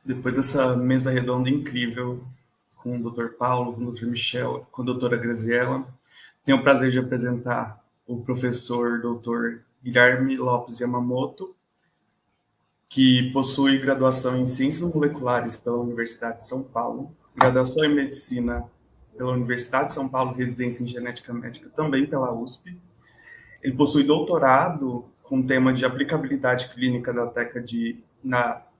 Depois dessa mesa redonda incrível com o Dr. Paulo, com o Dr. Michel, com a doutora Graziella, tenho o prazer de apresentar o professor Dr. Guilherme Lopes Yamamoto, que possui graduação em Ciências Moleculares pela Universidade de São Paulo, graduação em Medicina pela Universidade de São Paulo, residência em Genética Médica também pela USP. Ele possui doutorado com tema de aplicabilidade clínica na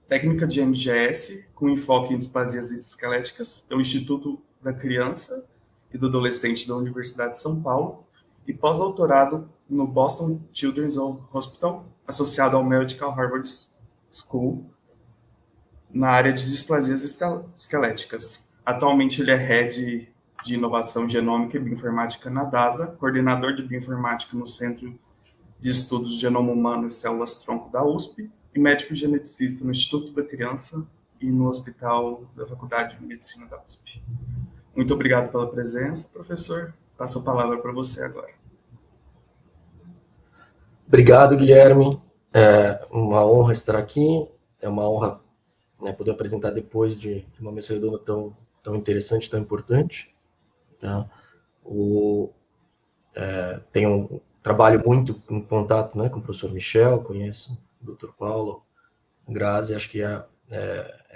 técnica de NGS, com enfoque em displasias esqueléticas, pelo Instituto da Criança e do Adolescente da Universidade de São Paulo, e pós-doutorado no Boston Children's Hospital, associado ao Medical Harvard School, na área de displasias esqueléticas. Atualmente ele é Head de Inovação Genômica e Bioinformática na DASA, coordenador de Bioinformática no Centro de Estudos de Genoma Humano e Células-Tronco da USP, e médico geneticista no Instituto da Criança e no Hospital da Faculdade de Medicina da USP. Muito obrigado pela presença, professor. Passo a palavra para você agora. Obrigado, Guilherme. É uma honra estar aqui. É uma honra, né, poder apresentar depois de uma mesa redonda tão interessante, tão importante. Tá? Trabalho muito em contato, né, com o professor Michel, conheço o Dr. Paulo, Grazi, acho que é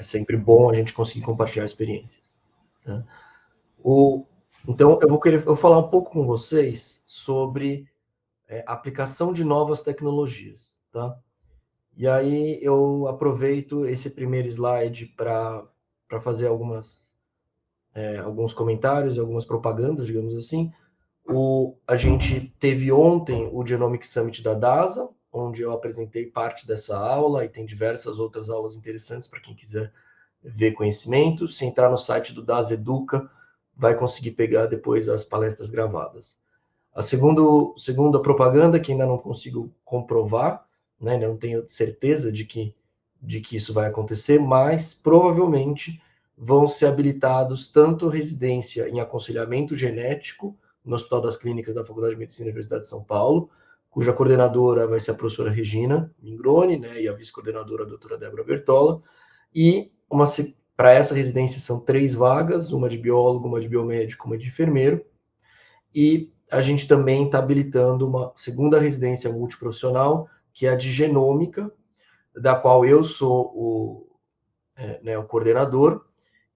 sempre bom a gente conseguir compartilhar experiências. Tá? Então, eu vou falar um pouco com vocês sobre a aplicação de novas tecnologias. Tá? E aí eu aproveito esse primeiro slide para fazer alguns comentários, algumas propagandas, digamos assim. A gente teve ontem o Genomic Summit da DASA, onde eu apresentei parte dessa aula, e tem diversas outras aulas interessantes para quem quiser ver conhecimento. Se entrar no site do DASA Educa, vai conseguir pegar depois as palestras gravadas. A segunda propaganda, que ainda não consigo comprovar, né, não tenho certeza de que isso vai acontecer, mas provavelmente vão ser habilitados tanto residência em aconselhamento genético no Hospital das Clínicas da Faculdade de Medicina da Universidade de São Paulo, cuja coordenadora vai ser a professora Regina Mingroni, né, e a vice-coordenadora a doutora Débora Bertola, e para essa residência são 3 vagas, uma de biólogo, uma de biomédico, uma de enfermeiro, e a gente também está habilitando uma segunda residência multiprofissional, que é a de genômica, da qual eu sou o coordenador,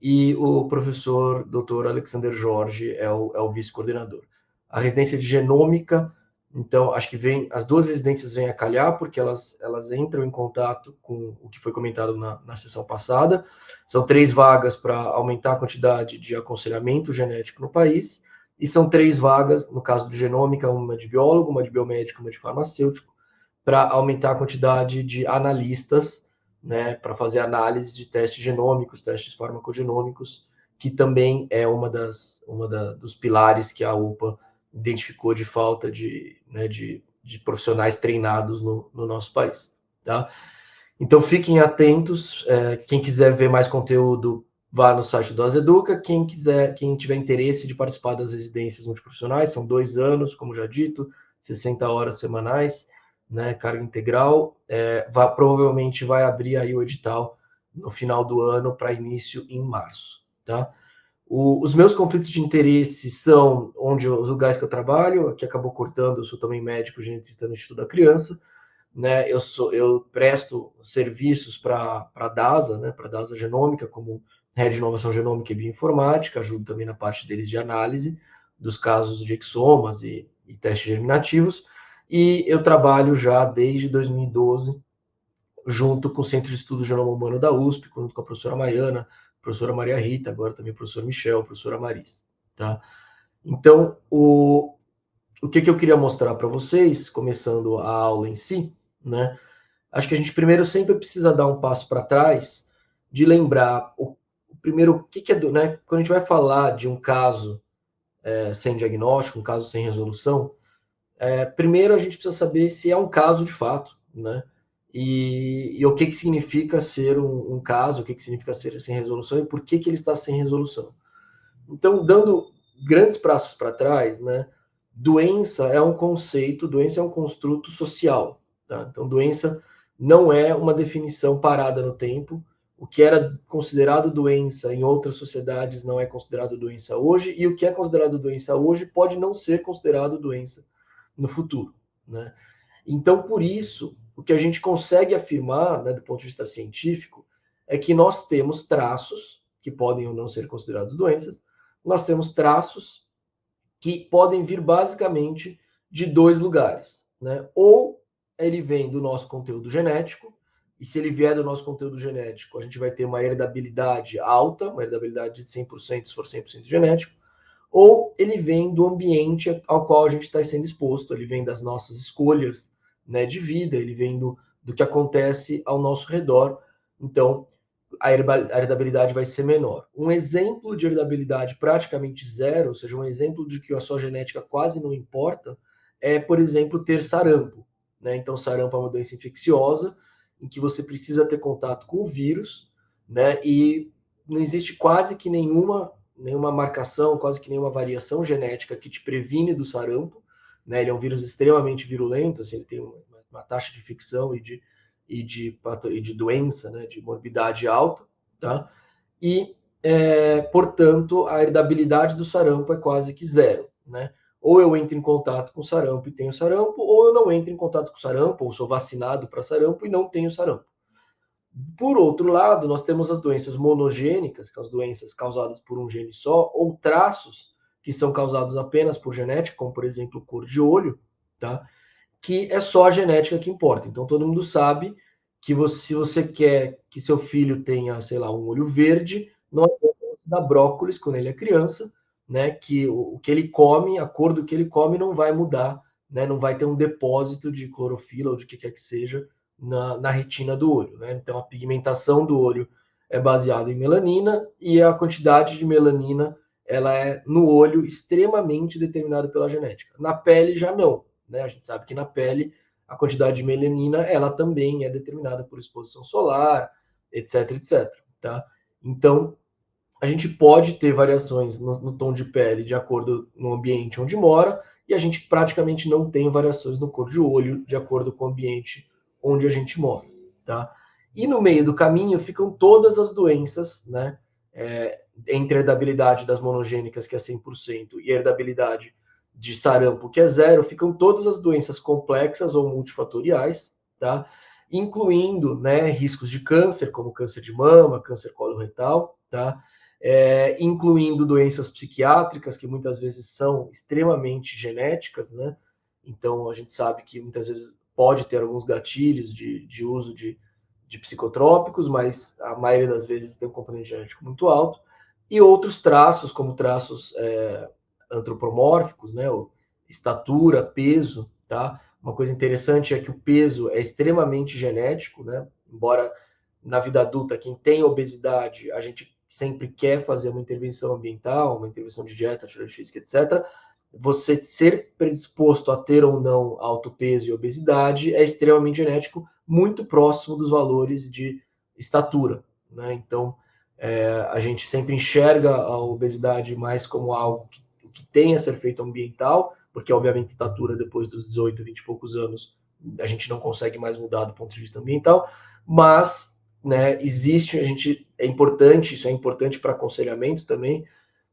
e o professor Dr. Alexander Jorge é o vice-coordenador. A residência de genômica, então, acho que as duas residências vêm a calhar, porque elas entram em contato com o que foi comentado na sessão passada. São 3 vagas para aumentar a quantidade de aconselhamento genético no país, e são 3 vagas, no caso de genômica, uma de biólogo, uma de biomédico, uma de farmacêutico, para aumentar a quantidade de analistas, né, para fazer análise de testes genômicos, testes farmacogenômicos, que também é dos pilares que a UPA identificou de falta de profissionais treinados no nosso país. Tá? Então, fiquem atentos. Quem quiser ver mais conteúdo, vá no site do Azeduca. Quem tiver interesse de participar das residências multiprofissionais, são 2 anos, como já dito, 60 horas semanais, né, carga integral, provavelmente vai abrir aí o edital no final do ano para início em março. Tá? Os meus conflitos de interesse são os lugares que eu trabalho, que acabou cortando, eu sou também médico geneticista no Instituto da Criança, né, eu presto serviços para a DASA, né, para a DASA Genômica, como Head de Inovação Genômica e Bioinformática, ajudo também na parte deles de análise dos casos de exomas e testes germinativos, e eu trabalho já desde 2012 junto com o Centro de Estudos do Genoma Humano da USP, junto com a professora Maiana, a professora Maria Rita, agora também o professor Michel, a professora Maris. Tá? Então, o que eu queria mostrar para vocês, começando a aula em si, né? Acho que a gente primeiro sempre precisa dar um passo para trás, de lembrar primeiro o que é né? Quando a gente vai falar de um caso sem diagnóstico, um caso sem resolução, primeiro a gente precisa saber se é um caso de fato, né? E o que significa ser um caso, o que significa ser sem resolução e por que ele está sem resolução. Então, dando grandes passos para trás, né? Doença é um conceito, doença é um construto social. Tá? Então, doença não é uma definição parada no tempo. o que era considerado doença em outras sociedades não é considerado doença hoje, e o que é considerado doença hoje pode não ser considerado doença no futuro, né? Então, por isso, o que a gente consegue afirmar, né, do ponto de vista científico, é que nós temos traços que podem ou não ser considerados doenças, nós temos traços que podem vir basicamente de dois lugares, né? Ou ele vem do nosso conteúdo genético, e se ele vier do nosso conteúdo genético, a gente vai ter uma heredabilidade alta, uma heredabilidade de 100% se for 100% genético, ou ele vem do ambiente ao qual a gente está sendo exposto, ele vem das nossas escolhas, né, de vida, ele vem do que acontece ao nosso redor. Então, a heredabilidade vai ser menor. Um exemplo de heredabilidade praticamente zero, ou seja, um exemplo de que a sua genética quase não importa, é, por exemplo, ter sarampo, né? Então, sarampo é uma doença infecciosa em que você precisa ter contato com o vírus, né? E não existe quase que nenhuma marcação, quase que nenhuma variação genética que te previne do sarampo, né? Ele é um vírus extremamente virulento, assim, ele tem uma taxa de infecção e de doença, né? De morbidade alta, tá? E, portanto, a heredabilidade do sarampo é quase que zero, né? Ou eu entro em contato com sarampo e tenho sarampo, ou eu não entro em contato com sarampo, ou sou vacinado para sarampo e não tenho sarampo. Por outro lado, nós temos as doenças monogênicas, que são as doenças causadas por um gene só, ou traços que são causados apenas por genética, como por exemplo cor de olho, tá? Que é só a genética que importa. Então todo mundo sabe que se você quer que seu filho tenha, sei lá, um olho verde, não adianta você dar brócolis quando ele é criança, né? Que o que ele come, a cor do que ele come não vai mudar, né? Não vai ter um depósito de clorofila ou de que quer que seja na retina do olho, né? Então a pigmentação do olho é baseada em melanina e a quantidade de melanina ela é no olho extremamente determinada pela genética. Na pele já não, né? A gente sabe que na pele a quantidade de melanina ela também é determinada por exposição solar, etc, etc, tá? Então a gente pode ter variações no tom de pele de acordo no ambiente onde mora, e a gente praticamente não tem variações no cor de olho de acordo com o ambiente onde a gente mora, tá? E no meio do caminho ficam todas as doenças, né? Entre a herdabilidade das monogênicas, que é 100%, e a herdabilidade de sarampo, que é zero, ficam todas as doenças complexas ou multifatoriais, tá? Incluindo, né, riscos de câncer, como câncer de mama, câncer coloretal, tá? Incluindo doenças psiquiátricas, que muitas vezes são extremamente genéticas, né? Então, a gente sabe que muitas vezes pode ter alguns gatilhos de uso de psicotrópicos, mas a maioria das vezes tem um componente genético muito alto, e outros traços, como traços antropomórficos, né? Ou estatura, peso, tá? Uma coisa interessante é que o peso é extremamente genético, né? Embora na vida adulta, quem tem obesidade, a gente sempre quer fazer uma intervenção ambiental, uma intervenção de dieta, atividade física, etc. Você ser predisposto a ter ou não alto peso e obesidade é extremamente genético, muito próximo dos valores de estatura, né? Então, a gente sempre enxerga a obesidade mais como algo que tem a ser feito ambiental, porque, obviamente, estatura depois dos 18, 20 e poucos anos, a gente não consegue mais mudar do ponto de vista ambiental, mas, né, existe, é importante, isso é importante para aconselhamento também,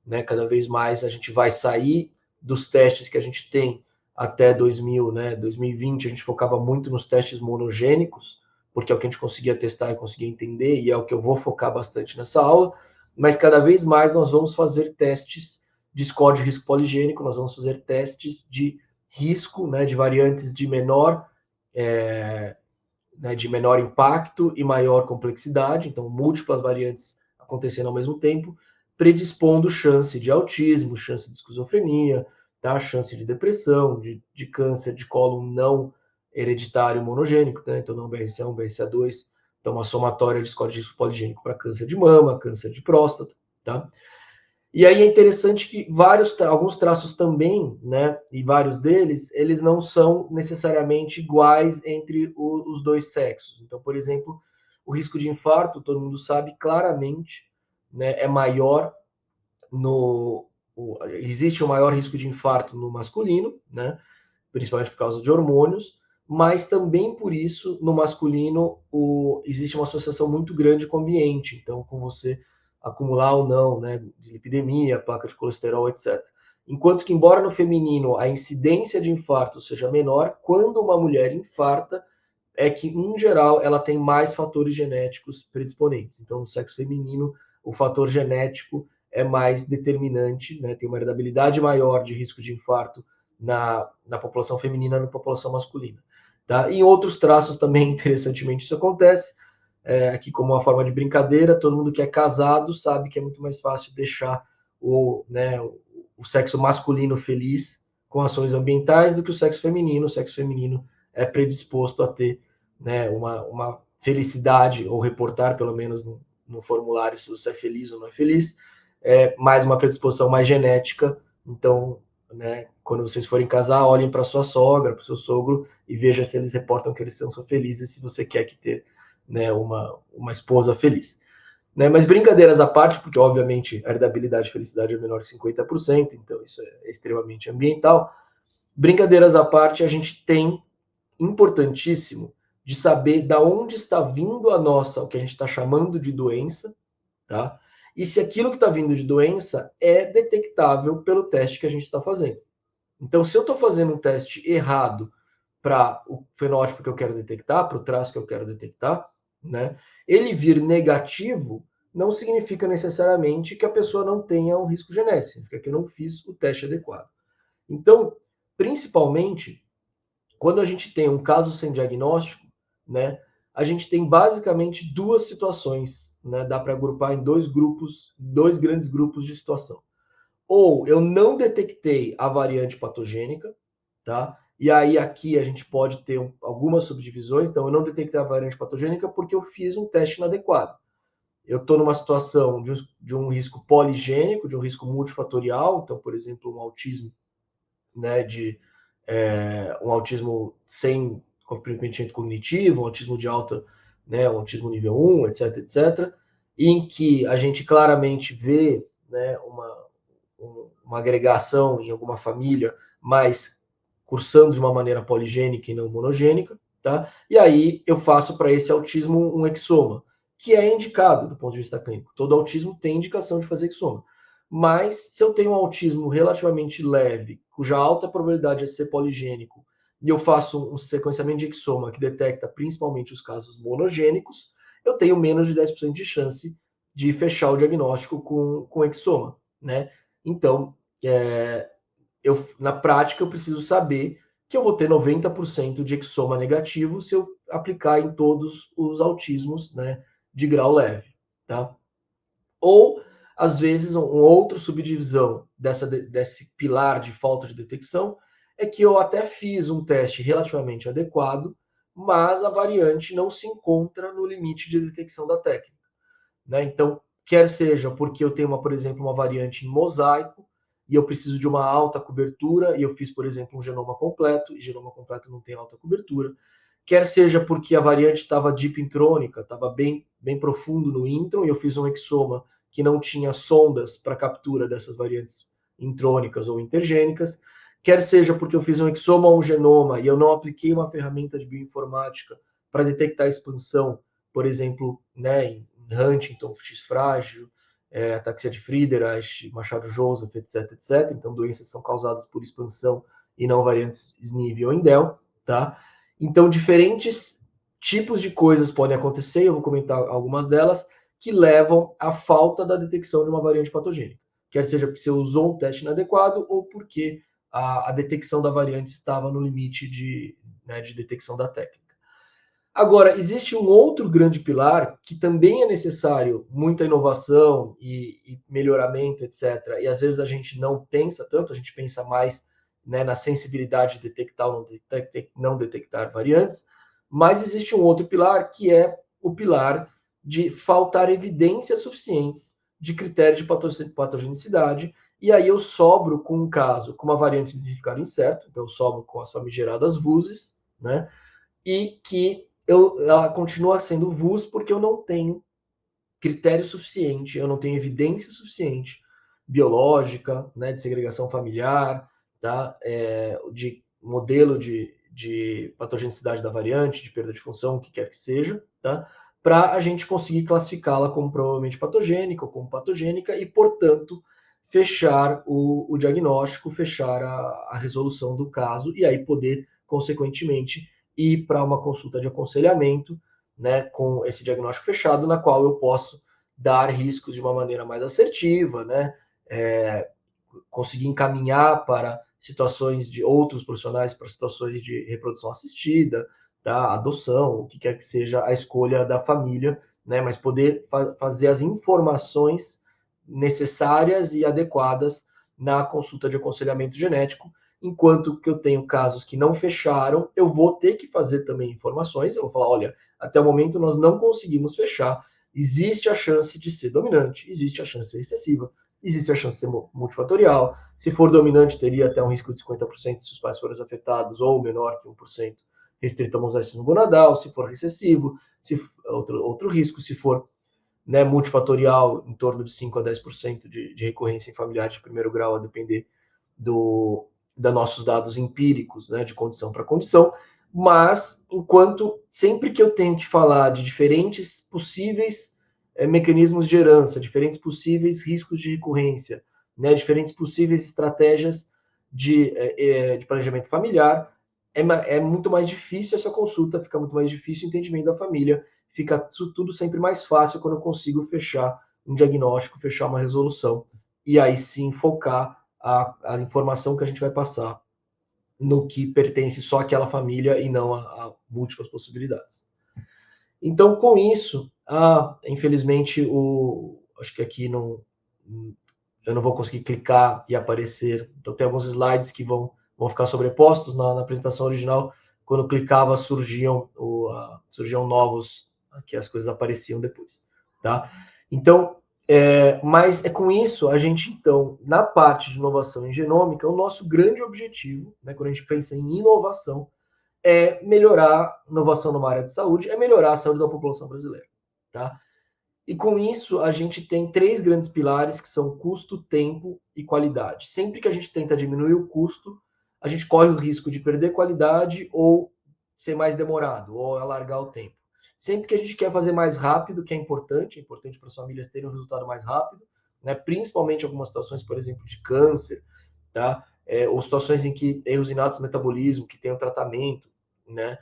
né? Cada vez mais a gente vai sair dos testes que a gente tem até 2000, né? 2020 a gente focava muito nos testes monogênicos, porque é o que a gente conseguia testar e conseguia entender, e é o que eu vou focar bastante nessa aula, mas cada vez mais nós vamos fazer testes de score de risco poligênico, nós vamos fazer testes de risco, né, de variantes de menor né, de menor impacto e maior complexidade, então múltiplas variantes acontecendo ao mesmo tempo, predispondo chance de autismo, chance de esquizofrenia, tá? Chance de depressão, de câncer de colo não hereditário monogênico, né? Então não BRCA1, BRCA2, então uma somatória de score de risco poligênico para câncer de mama, câncer de próstata, tá? E aí é interessante que alguns traços também, né, e vários deles, eles não são necessariamente iguais entre os dois sexos. Então, por exemplo, o risco de infarto, todo mundo sabe claramente, né, é maior existe um maior risco de infarto no masculino, né, principalmente por causa de hormônios, mas também por isso, no masculino, existe uma associação muito grande com o ambiente, então com você acumular ou não, né, dislipidemia, placa de colesterol, etc. Enquanto que, embora no feminino a incidência de infarto seja menor, quando uma mulher infarta, é que, em geral, ela tem mais fatores genéticos predisponentes. Então, no sexo feminino, o fator genético é mais determinante, né? Tem uma heredabilidade maior de risco de infarto na população feminina na população masculina. Tá? Em outros traços também, interessantemente, isso acontece. Aqui, como uma forma de brincadeira, todo mundo que é casado sabe que é muito mais fácil deixar o sexo masculino feliz com ações ambientais do que o sexo feminino. O sexo feminino é predisposto a ter, né, uma felicidade, ou reportar, pelo menos no formulário, se você é feliz ou não é feliz, mais uma predisposição mais genética. Então, né, quando vocês forem casar, olhem para sua sogra, para o seu sogro, e veja se eles reportam que eles são felizes, se você quer ter, né, uma esposa feliz. Né? Mas brincadeiras à parte, porque obviamente a heredabilidade e felicidade é menor de 50%, então isso é extremamente ambiental. Brincadeiras à parte, a gente tem, importantíssimo, de saber da onde está vindo o que a gente está chamando de doença, tá? E se aquilo que está vindo de doença é detectável pelo teste que a gente está fazendo. Então, se eu estou fazendo um teste errado para o fenótipo que eu quero detectar, para o traço que eu quero detectar, né? Ele vir negativo não significa necessariamente que a pessoa não tenha um risco genético, significa que eu não fiz o teste adequado. Então, principalmente, quando a gente tem um caso sem diagnóstico, né, a gente tem basicamente duas situações, né? Dá para agrupar em dois grupos, dois grandes grupos de situação. Ou eu não detectei a variante patogênica, tá? E aí aqui a gente pode ter algumas subdivisões. Então, eu não detectei a variante patogênica porque eu fiz um teste inadequado. Eu estou numa situação de um risco poligênico, de um risco multifatorial. Então, por exemplo, um autismo, né, um autismo sem comprometimento cognitivo, um autismo de alta, né, um autismo nível 1, etc, etc, em que a gente claramente vê, né, uma agregação em alguma família, mas cursando de uma maneira poligênica e não monogênica, tá? E aí eu faço para esse autismo um exoma, que é indicado do ponto de vista clínico. Todo autismo tem indicação de fazer exoma. Mas se eu tenho um autismo relativamente leve, cuja alta probabilidade é ser poligênico, e eu faço um sequenciamento de exoma que detecta principalmente os casos monogênicos, eu tenho menos de 10% de chance de fechar o diagnóstico com exoma, né? Então, na prática, eu preciso saber que eu vou ter 90% de exoma negativo se eu aplicar em todos os autismos, né, de grau leve, tá? Ou, às vezes, um outro subdivisão desse pilar de falta de detecção é que eu até fiz um teste relativamente adequado, mas a variante não se encontra no limite de detecção da técnica, né? Então, quer seja porque eu tenho, por exemplo, uma variante em mosaico, e eu preciso de uma alta cobertura, e eu fiz, por exemplo, um genoma completo, e genoma completo não tem alta cobertura. Quer seja porque a variante estava deep intrônica, estava bem, bem profundo no intron, e eu fiz um exoma que não tinha sondas para captura dessas variantes intrônicas ou intergênicas. Quer seja porque eu fiz um exoma ou um genoma e eu não apliquei uma ferramenta de bioinformática para detectar a expansão, por exemplo, né, em Huntington, X frágil, ataxia de Friedreich, Machado-Joseph, etc, etc. Então, doenças são causadas por expansão e não variantes SNV ou indel, tá? Então, diferentes tipos de coisas podem acontecer, eu vou comentar algumas delas, que levam à falta da detecção de uma variante patogênica. Quer seja porque você usou um teste inadequado ou porque a detecção da variante estava no limite né, de detecção da técnica. Agora, existe um outro grande pilar que também é necessário muita inovação e melhoramento, etc. E às vezes a gente não pensa tanto, a gente pensa mais, né, na sensibilidade de detectar ou não detectar variantes, mas existe um outro pilar que é o pilar de faltar evidências suficientes de critério de patogenicidade, e aí eu sobro com um caso com uma variante de significado incerto, então eu sobro com as famigeradas VUSes, né, e que ela continua sendo VUS porque eu não tenho critério suficiente, eu não tenho evidência suficiente biológica, né, de segregação familiar, tá, de modelo de de patogenicidade da variante, de perda de função, o que quer que seja, tá? Para a gente conseguir classificá-la como provavelmente patogênica ou como patogênica e, portanto, fechar o diagnóstico, fechar a resolução do caso e aí poder, consequentemente, ir para uma consulta de aconselhamento, né, com esse diagnóstico fechado, na qual eu posso dar riscos de uma maneira mais assertiva, né, conseguir encaminhar para situações de outros profissionais, para situações de reprodução assistida, tá, adoção, o que quer que seja a escolha da família, né, mas poder fazer as informações necessárias e adequadas na consulta de aconselhamento genético, enquanto que eu tenho casos que não fecharam, eu vou ter que fazer também informações, eu vou falar, olha, até o momento nós não conseguimos fechar, existe a chance de ser dominante, existe a chance de ser recessiva, existe a chance de ser multifatorial, se for dominante teria até um risco de 50% se os pais forem afetados, ou menor que 1%, restrito a mosaicismo gonadal, se for recessivo, se outro risco, se for, né, multifatorial, em torno de 5 a 10% de recorrência em familiar de primeiro grau, a depender dos nossos dados empíricos, né, de condição para condição, mas sempre que eu tenho que falar de diferentes possíveis mecanismos de herança, diferentes possíveis riscos de recorrência, né, diferentes possíveis estratégias de planejamento familiar, é muito mais difícil essa consulta, fica muito mais difícil o entendimento da família, fica isso tudo sempre mais fácil quando eu consigo fechar um diagnóstico, fechar uma resolução, e aí sim focar a informação que a gente vai passar no que pertence só àquela família e não a múltiplas possibilidades. Então, com isso, infelizmente, acho que aqui eu não vou conseguir clicar e aparecer. Então, tem alguns slides que vão ficar sobrepostos na apresentação original. Quando eu clicava, surgiam novos, que as coisas apareciam depois. Tá? Então, mas com isso, a gente, então, na parte de inovação em genômica, o nosso grande objetivo, né, quando a gente pensa em inovação, é melhorar inovação numa área de saúde, é melhorar a saúde da população brasileira. Tá? E com isso, a gente tem 3 grandes pilares, que são custo, tempo e qualidade. Sempre que a gente tenta diminuir o custo, a gente corre o risco de perder qualidade ou ser mais demorado, ou alargar o tempo. Sempre que a gente quer fazer mais rápido, que é importante para as famílias terem um resultado mais rápido, né? Principalmente em algumas situações, por exemplo, de câncer, tá? Ou situações em que erros inatos do metabolismo, que tem um tratamento, né?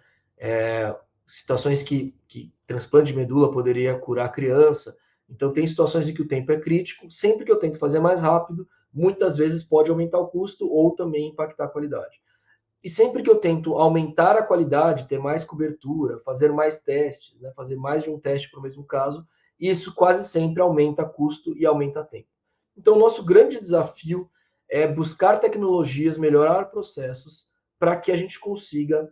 Situações que transplante de medula poderia curar a criança. Então, tem situações em que o tempo é crítico. Sempre que eu tento fazer mais rápido, muitas vezes pode aumentar o custo ou também impactar a qualidade. E sempre que eu tento aumentar a qualidade, ter mais cobertura, fazer mais testes, né, fazer mais de um teste para o mesmo caso, isso quase sempre aumenta custo e aumenta tempo. Então, o nosso grande desafio é buscar tecnologias, melhorar processos, para que a gente consiga,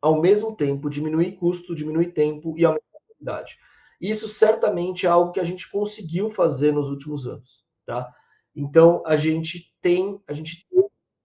ao mesmo tempo, diminuir custo, diminuir tempo e aumentar a qualidade. Isso certamente é algo que a gente conseguiu fazer nos últimos anos, tá? Então, a gente tem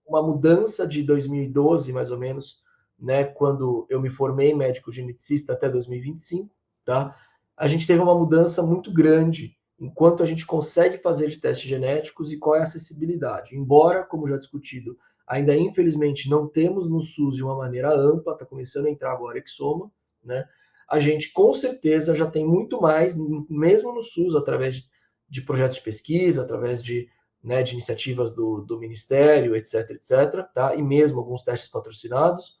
uma mudança de 2012, mais ou menos, né, quando eu me formei médico geneticista até 2025, tá? A gente teve uma mudança muito grande enquanto a gente consegue fazer de testes genéticos e qual é a acessibilidade. Embora, como já discutido, ainda infelizmente não temos no SUS de uma maneira ampla, está começando a entrar agora Exoma, né? A gente com certeza já tem muito mais, mesmo no SUS, através de projetos de pesquisa, através de iniciativas do Ministério, etc., tá? E mesmo alguns testes patrocinados,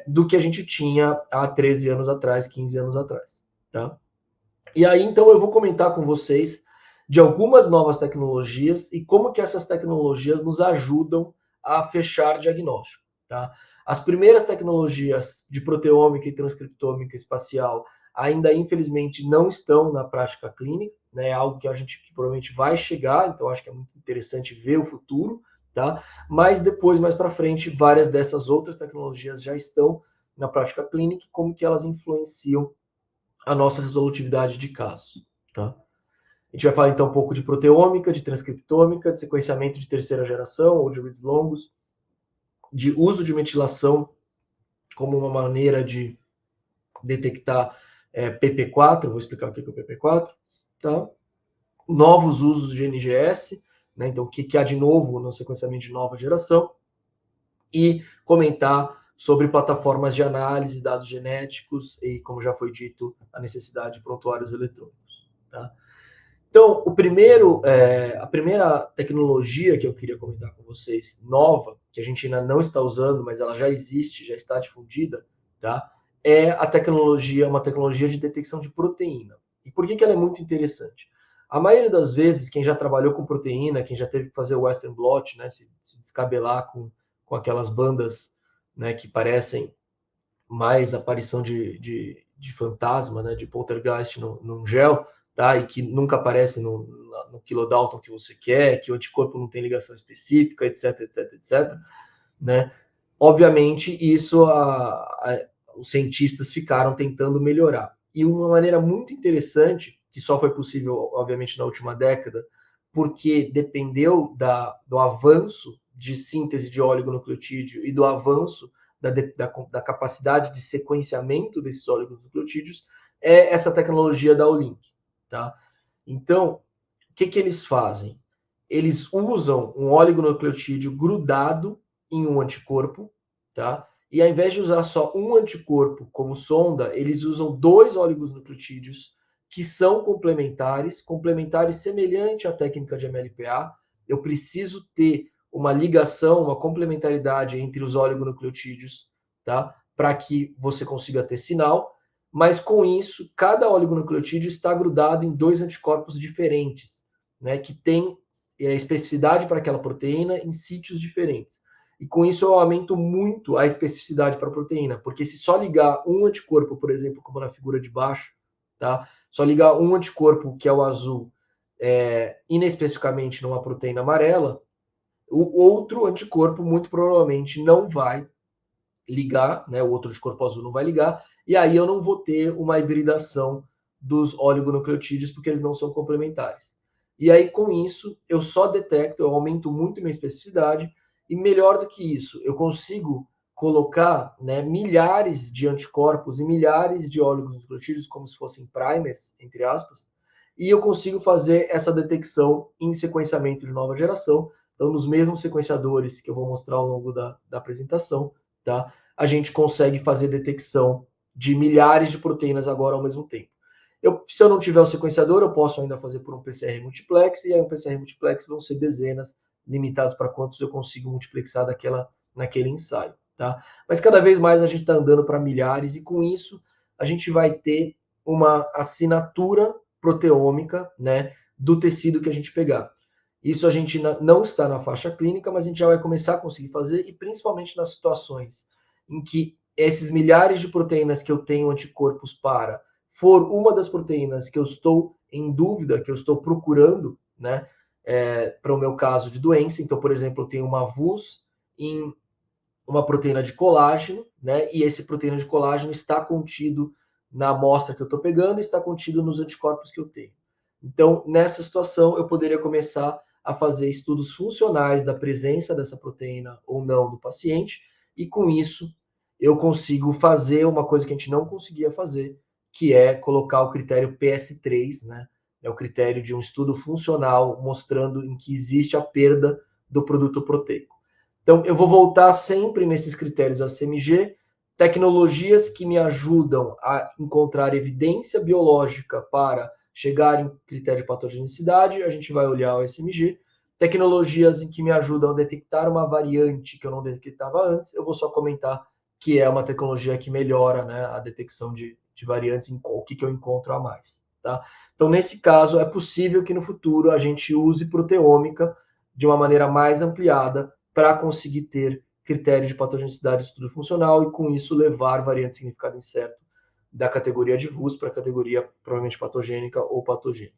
do que a gente tinha há 13 anos atrás, 15 anos atrás. Tá? E aí, então, eu vou comentar com vocês de algumas novas tecnologias e como que essas tecnologias nos ajudam a fechar diagnóstico. Tá? As primeiras tecnologias de proteômica e transcriptômica espacial ainda, infelizmente, não estão na prática clínica, né? É algo que a gente que provavelmente vai chegar, então acho que é muito interessante ver o futuro, tá? Mas depois, mais para frente, várias dessas outras tecnologias já estão na prática clínica, como que elas influenciam a nossa resolutividade de casos, tá? A gente vai falar então um pouco de proteômica, de transcriptômica, de sequenciamento de terceira geração ou de reads longos, de uso de metilação como uma maneira de detectar PP4, vou explicar o que é o PP4, tá? Novos usos de NGS, né? Então o que há de novo no sequenciamento de nova geração, e comentar sobre plataformas de análise de dados genéticos e, como já foi dito, a necessidade de prontuários eletrônicos. Tá? Então, a primeira tecnologia que eu queria comentar com vocês, nova, que a gente ainda não está usando, mas ela já existe, já está difundida, tá? É uma tecnologia de detecção de proteína. E por que ela é muito interessante? A maioria das vezes, quem já trabalhou com proteína, quem já teve que fazer o Western blot, né, se descabelar com aquelas bandas, né, que parecem mais aparição de fantasma, né, de poltergeist num gel, tá? E que nunca aparece no kilodalton que você quer, que o anticorpo não tem ligação específica, etc, etc, etc, né? Obviamente, isso os cientistas ficaram tentando melhorar. E uma maneira muito interessante, que só foi possível, obviamente, na última década, porque dependeu do avanço de síntese de oligonucleotídeo e do avanço da capacidade de sequenciamento desses oligonucleotídeos, é essa tecnologia da Olink. Tá? Então, o que eles fazem? Eles usam um oligonucleotídeo grudado em um anticorpo, tá? E ao invés de usar só um anticorpo como sonda, eles usam 2 oligonucleotídeos que são complementares semelhante à técnica de MLPA. Eu preciso ter uma ligação, uma complementaridade entre os oligonucleotídeos, tá? Para que você consiga ter sinal, mas com isso, cada oligonucleotídeo está grudado em 2 anticorpos diferentes, né? Que tem especificidade para aquela proteína em sítios diferentes. E com isso eu aumento muito a especificidade para a proteína, porque se só ligar um anticorpo, por exemplo, como na figura de baixo, tá? Só ligar um anticorpo, que é o azul, inespecificamente numa proteína amarela, o outro anticorpo muito provavelmente não vai ligar, né? O outro anticorpo azul não vai ligar, e aí eu não vou ter uma hibridação dos oligonucleotídeos, porque eles não são complementares. E aí, com isso, eu só detecto, eu aumento muito minha especificidade, e melhor do que isso, eu consigo colocar, né, milhares de anticorpos e milhares de oligonucleotídeos, como se fossem primers, entre aspas, e eu consigo fazer essa detecção em sequenciamento de nova geração. Então, nos mesmos sequenciadores que eu vou mostrar ao longo da apresentação, tá? A gente consegue fazer detecção de milhares de proteínas agora ao mesmo tempo. Se eu não tiver o sequenciador, eu posso ainda fazer por um PCR multiplex, e aí um PCR multiplex vão ser dezenas, limitados para quantos eu consigo multiplexar naquele ensaio. Tá? Mas cada vez mais a gente está andando para milhares, e com isso a gente vai ter uma assinatura proteômica, né, do tecido que a gente pegar. Isso a gente não está na faixa clínica, mas a gente já vai começar a conseguir fazer, e principalmente nas situações em que esses milhares de proteínas que eu tenho anticorpos for uma das proteínas que eu estou em dúvida, que eu estou procurando, né, para o meu caso de doença. Então, por exemplo, eu tenho uma VUS em uma proteína de colágeno, né, e esse proteína de colágeno está contido na amostra que eu estou pegando, está contido nos anticorpos que eu tenho. Então, nessa situação, eu poderia começar a fazer estudos funcionais da presença dessa proteína ou não no paciente, e com isso eu consigo fazer uma coisa que a gente não conseguia fazer, que é colocar o critério PS3, né? É o critério de um estudo funcional mostrando em que existe a perda do produto proteico. Então, eu vou voltar sempre nesses critérios ACMG, tecnologias que me ajudam a encontrar evidência biológica para chegar em critério de patogenicidade, a gente vai olhar o SMG. Tecnologias em que me ajudam a detectar uma variante que eu não detectava antes, eu vou só comentar que é uma tecnologia que melhora, né, a detecção de variantes, em o que eu encontro a mais. Tá? Então, nesse caso, é possível que no futuro a gente use proteômica de uma maneira mais ampliada para conseguir ter critérios de patogenicidade de estudo funcional e, com isso, levar variante de significado incerto da categoria de VUS para a categoria provavelmente patogênica ou patogênica.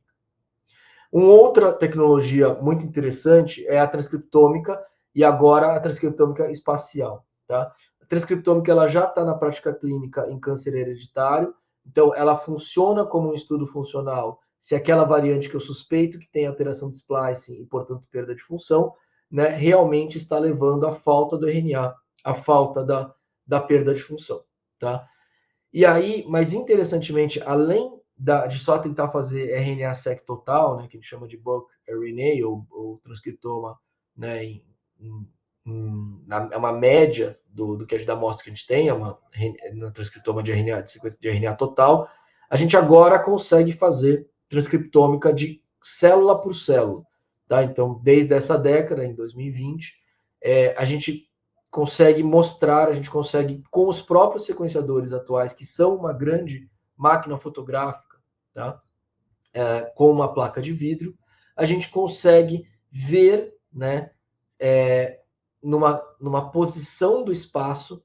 Uma outra tecnologia muito interessante é a transcriptômica, e agora a transcriptômica espacial. Tá? A transcriptômica ela já está na prática clínica em câncer hereditário, então ela funciona como um estudo funcional se aquela variante que eu suspeito que tem alteração de splicing e, portanto, perda de função, né, realmente está levando à falta do RNA, à falta da perda de função. Tá? E aí, mas interessantemente, além de só tentar fazer RNA-seq total, né, que a gente chama de bulk RNA ou transcriptoma, né, em é uma média do que da amostra que a gente tem, na transcriptoma de RNA, de sequência de RNA total, a gente agora consegue fazer transcriptômica de célula por célula. Tá? Então, desde essa década, em 2020, a gente consegue mostrar, a gente consegue, com os próprios sequenciadores atuais, que são uma grande máquina fotográfica, tá? Com uma placa de vidro, a gente consegue ver, né, numa posição do espaço,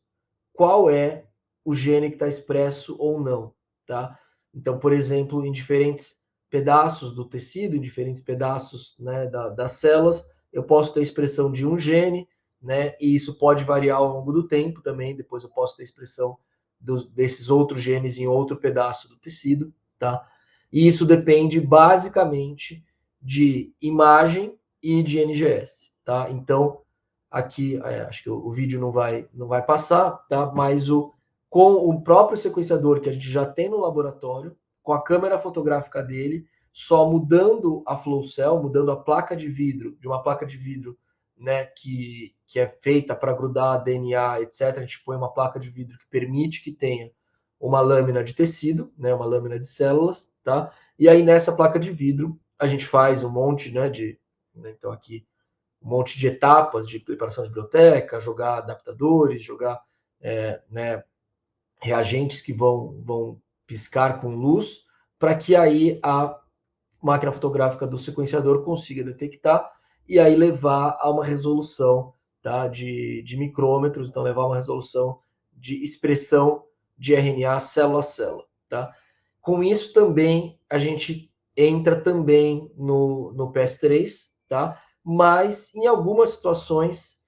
qual é o gene que está expresso ou não, tá? Então, por exemplo, em diferentes pedaços do tecido, em diferentes pedaços, né, das células, eu posso ter expressão de um gene, né, e isso pode variar ao longo do tempo também, depois eu posso ter expressão desses outros genes em outro pedaço do tecido, tá? E isso depende basicamente de imagem e de NGS, tá? Então, aqui, acho que o vídeo não vai passar, tá? Mas com o próprio sequenciador que a gente já tem no laboratório, com a câmera fotográfica dele, só mudando a flow cell, mudando a placa de vidro, de uma placa de vidro, né, que é feita para grudar DNA, etc. A gente põe uma placa de vidro que permite que tenha uma lâmina de tecido, né, uma lâmina de células, tá? E aí nessa placa de vidro a gente faz um monte, né, então aqui um monte de etapas de preparação de biblioteca, jogar adaptadores, jogar né, reagentes que vão piscar com luz, para que aí a máquina fotográfica do sequenciador consiga detectar e aí levar a uma resolução, tá, de micrômetros, então levar a uma resolução de expressão de RNA célula a célula. Tá? Com isso também a gente entra também no PS3, tá? Mas em algumas situações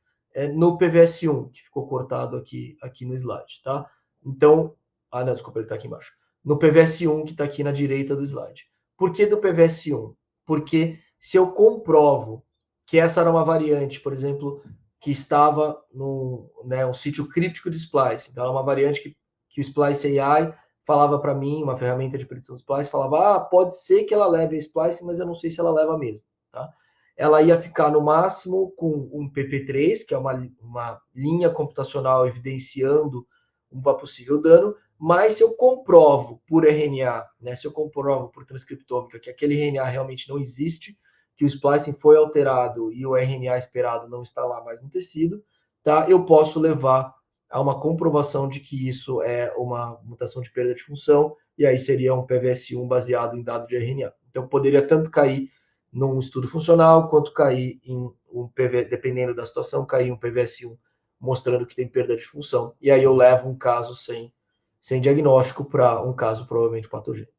no PVS1, que ficou cortado aqui no slide. Tá? Então, não, desculpa, ele está aqui embaixo. No PVS1, que está aqui na direita do slide. Por que do PVS1? Porque se eu comprovo que essa era uma variante, por exemplo, que estava um sítio críptico de splice, então é uma variante que o Splice AI falava para mim, uma ferramenta de predição de splice, falava, pode ser que ela leve a splice, mas eu não sei se ela leva mesmo, tá? Ela ia ficar no máximo com um PP3, que é uma linha computacional evidenciando um possível dano, mas se eu comprovo por RNA, né, se eu comprovo por transcriptômica que aquele RNA realmente não existe, que o splicing foi alterado e o RNA esperado não está lá mais no tecido, tá? Eu posso levar a uma comprovação de que isso é uma mutação de perda de função, e aí seria um PVS1 baseado em dado de RNA. Então, poderia tanto cair num estudo funcional, quanto cair em um PV, dependendo da situação, cair em um PVS1 mostrando que tem perda de função. E aí eu levo um caso sem diagnóstico para um caso provavelmente patogênico.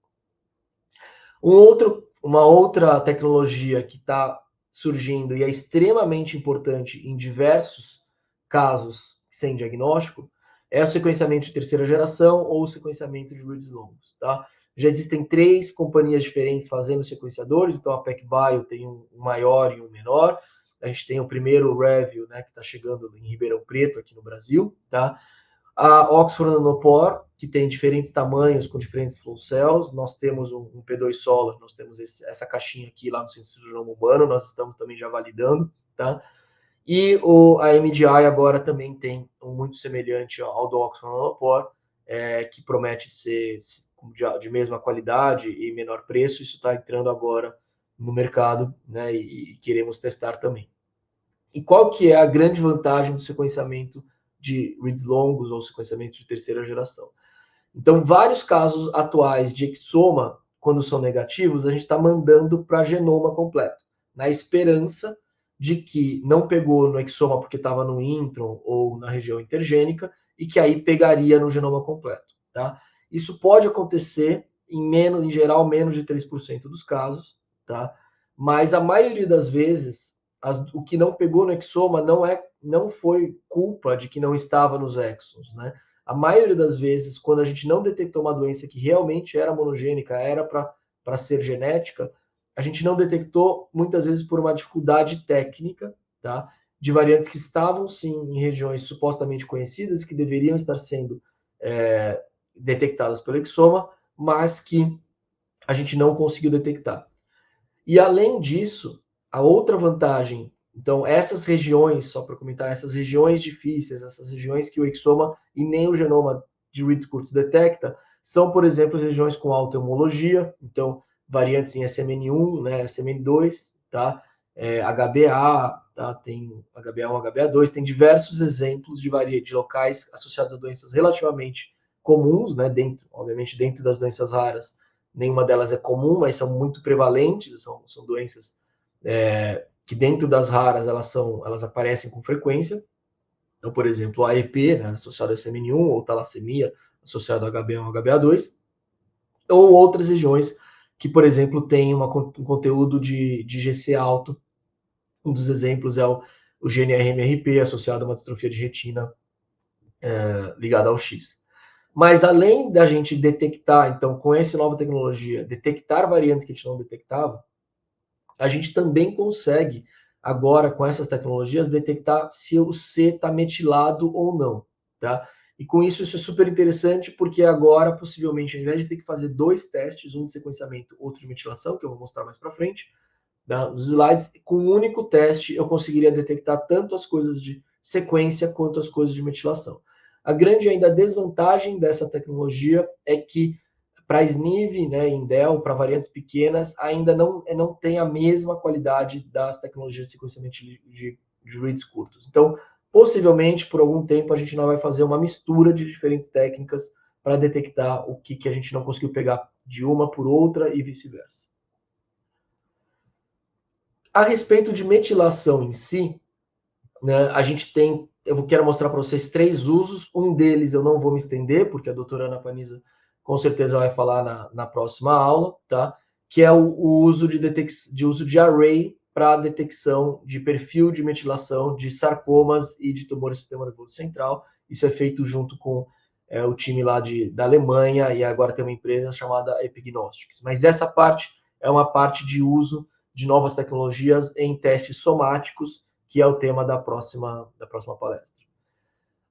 Uma outra tecnologia que está surgindo e é extremamente importante em diversos casos sem diagnóstico é o sequenciamento de terceira geração ou o sequenciamento de reads longos, tá? Já existem 3 companhias diferentes fazendo sequenciadores, então a PacBio tem um maior e um menor. A gente tem o primeiro Revio, né, que está chegando em Ribeirão Preto, aqui no Brasil, tá? A Oxford Nanopore, que tem diferentes tamanhos, com diferentes flow cells. Nós temos um P2 Solar, nós temos essa caixinha aqui lá no Centro de Genoma Humano, nós estamos também já validando, tá? E a MDI agora também tem um muito semelhante ao do Oxford Nanopore, que promete ser de mesma qualidade e menor preço. Isso está entrando agora no mercado, né, e queremos testar também. E qual que é a grande vantagem do sequenciamento de reads longos ou sequenciamento de terceira geração? Então, vários casos atuais de exoma, quando são negativos, a gente está mandando para genoma completo, na esperança de que não pegou no exoma porque estava no intron ou na região intergênica e que aí pegaria no genoma completo. Tá? Isso pode acontecer em geral, menos de 3% dos casos, tá? Mas a maioria das vezes, o que não pegou no exoma não foi culpa de que não estava nos exons, né? A maioria das vezes, quando a gente não detectou uma doença que realmente era monogênica, era para ser genética, a gente não detectou muitas vezes por uma dificuldade técnica, tá? De variantes que estavam sim em regiões supostamente conhecidas, que deveriam estar sendo detectadas pelo exoma, mas que a gente não conseguiu detectar. E além disso, a outra vantagem Então, essas regiões, só para comentar, essas regiões difíceis, essas regiões que o exoma e nem o genoma de reads curtos detecta, são, por exemplo, regiões com alta homologia, então, variantes em SMN1, né, SMN2, tá? HBA, tá? Tem HBA1, HBA2, tem diversos exemplos de locais associados a doenças relativamente comuns, né, obviamente, dentro das doenças raras, nenhuma delas é comum, mas são muito prevalentes, são doenças que dentro das raras elas aparecem com frequência. Então, por exemplo, a AEP, né, associado a SMN1, ou talassemia, associado a HbA1, HbA2, ou outras regiões que, por exemplo, têm um conteúdo de GC alto. Um dos exemplos é o GNRMRP, associado a uma distrofia de retina ligada ao X. Mas além da gente detectar, então, com essa nova tecnologia, detectar variantes que a gente não detectava, a gente também consegue, agora com essas tecnologias, detectar se o C está metilado ou não, tá? E com isso é super interessante, porque agora, possivelmente, ao invés de ter que fazer 2 testes, um de sequenciamento, outro de metilação, que eu vou mostrar mais para frente, nos slides, com um único teste eu conseguiria detectar tanto as coisas de sequência quanto as coisas de metilação. A grande ainda desvantagem dessa tecnologia é que para SNV, né, Indel, para variantes pequenas, ainda não tem a mesma qualidade das tecnologias de sequenciamento de reads curtos. Então, possivelmente, por algum tempo, a gente não vai fazer uma mistura de diferentes técnicas para detectar o que a gente não conseguiu pegar de uma por outra e vice-versa. A respeito de metilação em si, né, a gente tem, eu quero mostrar para vocês 3 usos. Um deles eu não vou me estender, porque a doutora Ana Paniza com certeza vai falar na próxima aula, tá? Que é o uso de array para detecção de perfil de metilação de sarcomas e de tumores do sistema nervoso central. Isso é feito junto com o time lá da Alemanha, e agora tem uma empresa chamada Epignostics. Mas essa parte é uma parte de uso de novas tecnologias em testes somáticos, que é o tema da próxima palestra.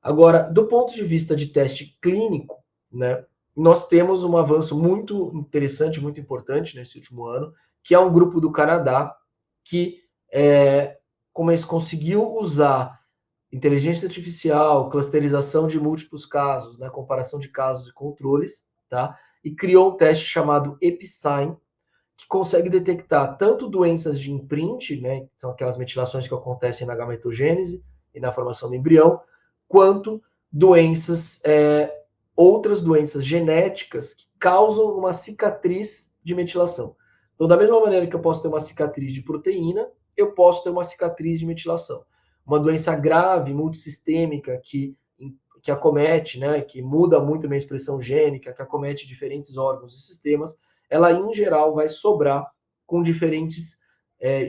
Agora, do ponto de vista de teste clínico, né, nós temos um avanço muito interessante, muito importante nesse último ano, que é um grupo do Canadá que conseguiu usar inteligência artificial, clusterização de múltiplos casos, né, comparação de casos e controles, tá? E criou um teste chamado EpiSign, que consegue detectar tanto doenças de imprint, né, que são aquelas metilações que acontecem na gametogênese e na formação do embrião, quanto doenças, outras doenças genéticas que causam uma cicatriz de metilação. Então, da mesma maneira que eu posso ter uma cicatriz de proteína, eu posso ter uma cicatriz de metilação. Uma doença grave, multissistêmica, que acomete, né, que muda muito a minha expressão gênica, que acomete diferentes órgãos e sistemas, ela em geral vai sobrar com diferentes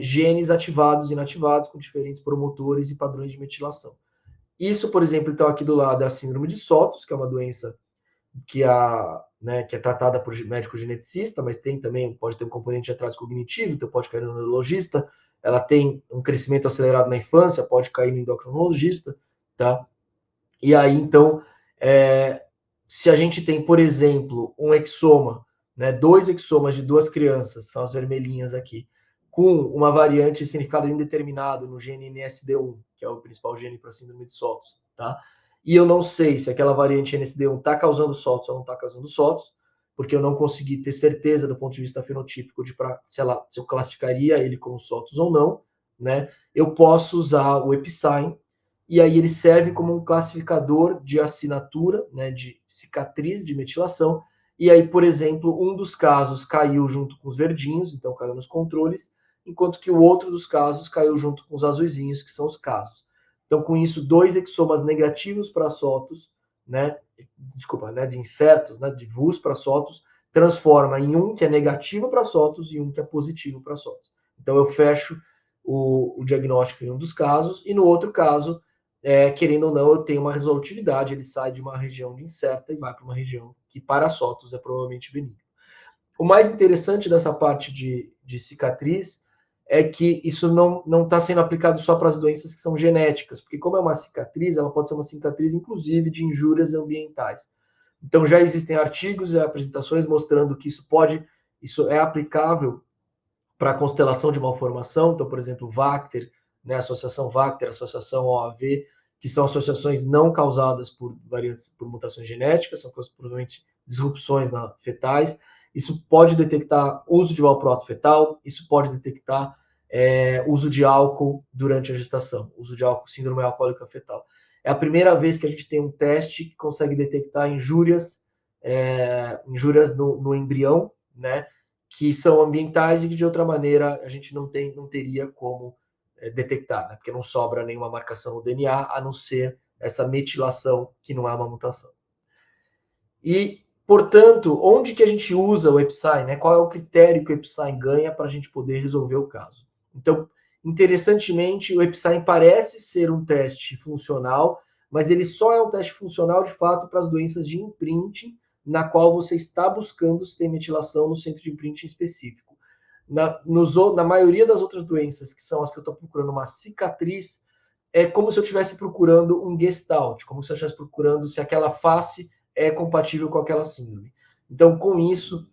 genes ativados e inativados, com diferentes promotores e padrões de metilação. Isso, por exemplo, então aqui do lado é a síndrome de Sotos, que é uma doença que é tratada por médico geneticista, mas pode ter um componente de atraso cognitivo, então pode cair no neurologista. Ela tem um crescimento acelerado na infância, pode cair no endocrinologista, tá? E aí, então, se a gente tem, por exemplo, um exoma, né, 2 exomas de 2 crianças, são as vermelhinhas aqui, com uma variante significado indeterminado no gene NSD1, que é o principal gene para a síndrome de Sotos, tá? E eu não sei se aquela variante NSD1 está causando Sotos ou não está causando Sotos, porque eu não consegui ter certeza do ponto de vista fenotípico se eu classificaria ele como Sotos ou não, né? Eu posso usar o EpiSign, e aí ele serve como um classificador de assinatura, né, de cicatriz de metilação. E aí, por exemplo, um dos casos caiu junto com os verdinhos, então caiu nos controles, enquanto que o outro dos casos caiu junto com os azuisinhos, que são os casos. Então, com isso, 2 exomas negativos para Sotos, né, de incertos, né, de VUS para Sotos, transforma em um que é negativo para Sotos e um que é positivo para Sotos. Então, eu fecho o diagnóstico em um dos casos, e no outro caso, querendo ou não, eu tenho uma resolutividade, ele sai de uma região de incerta e vai para uma região que para Sotos é provavelmente benigna. O mais interessante dessa parte de cicatriz é que isso não está sendo aplicado só para as doenças que são genéticas, porque como é uma cicatriz, ela pode ser uma cicatriz, inclusive, de injúrias ambientais. Então, já existem artigos e apresentações mostrando que isso é aplicável para a constelação de malformação. Então, por exemplo, Vacter, né, Associação Vacter, Associação OAV, que são associações não causadas por variantes, por mutações genéticas, são provavelmente disrupções fetais. Isso pode detectar uso de valproato fetal, isso pode detectar uso de álcool durante a gestação, uso de álcool, síndrome alcoólica fetal. É a primeira vez que a gente tem um teste que consegue detectar injúrias no embrião, né, que são ambientais e que de outra maneira a gente não teria como detectar, né, porque não sobra nenhuma marcação no DNA, a não ser essa metilação, que não é uma mutação. E, portanto, onde que a gente usa o EpiSign, né? Qual é o critério que o EpiSign ganha para a gente poder resolver o caso? Então, interessantemente, o EpiSign parece ser um teste funcional, mas ele só é um teste funcional, de fato, para as doenças de imprinting, na qual você está buscando se tem metilação no centro de imprinting específico. Na maioria das outras doenças, que são as que eu estou procurando uma cicatriz, é como se eu estivesse procurando um gestalt, como se eu estivesse procurando se aquela face é compatível com aquela síndrome. Então, com isso,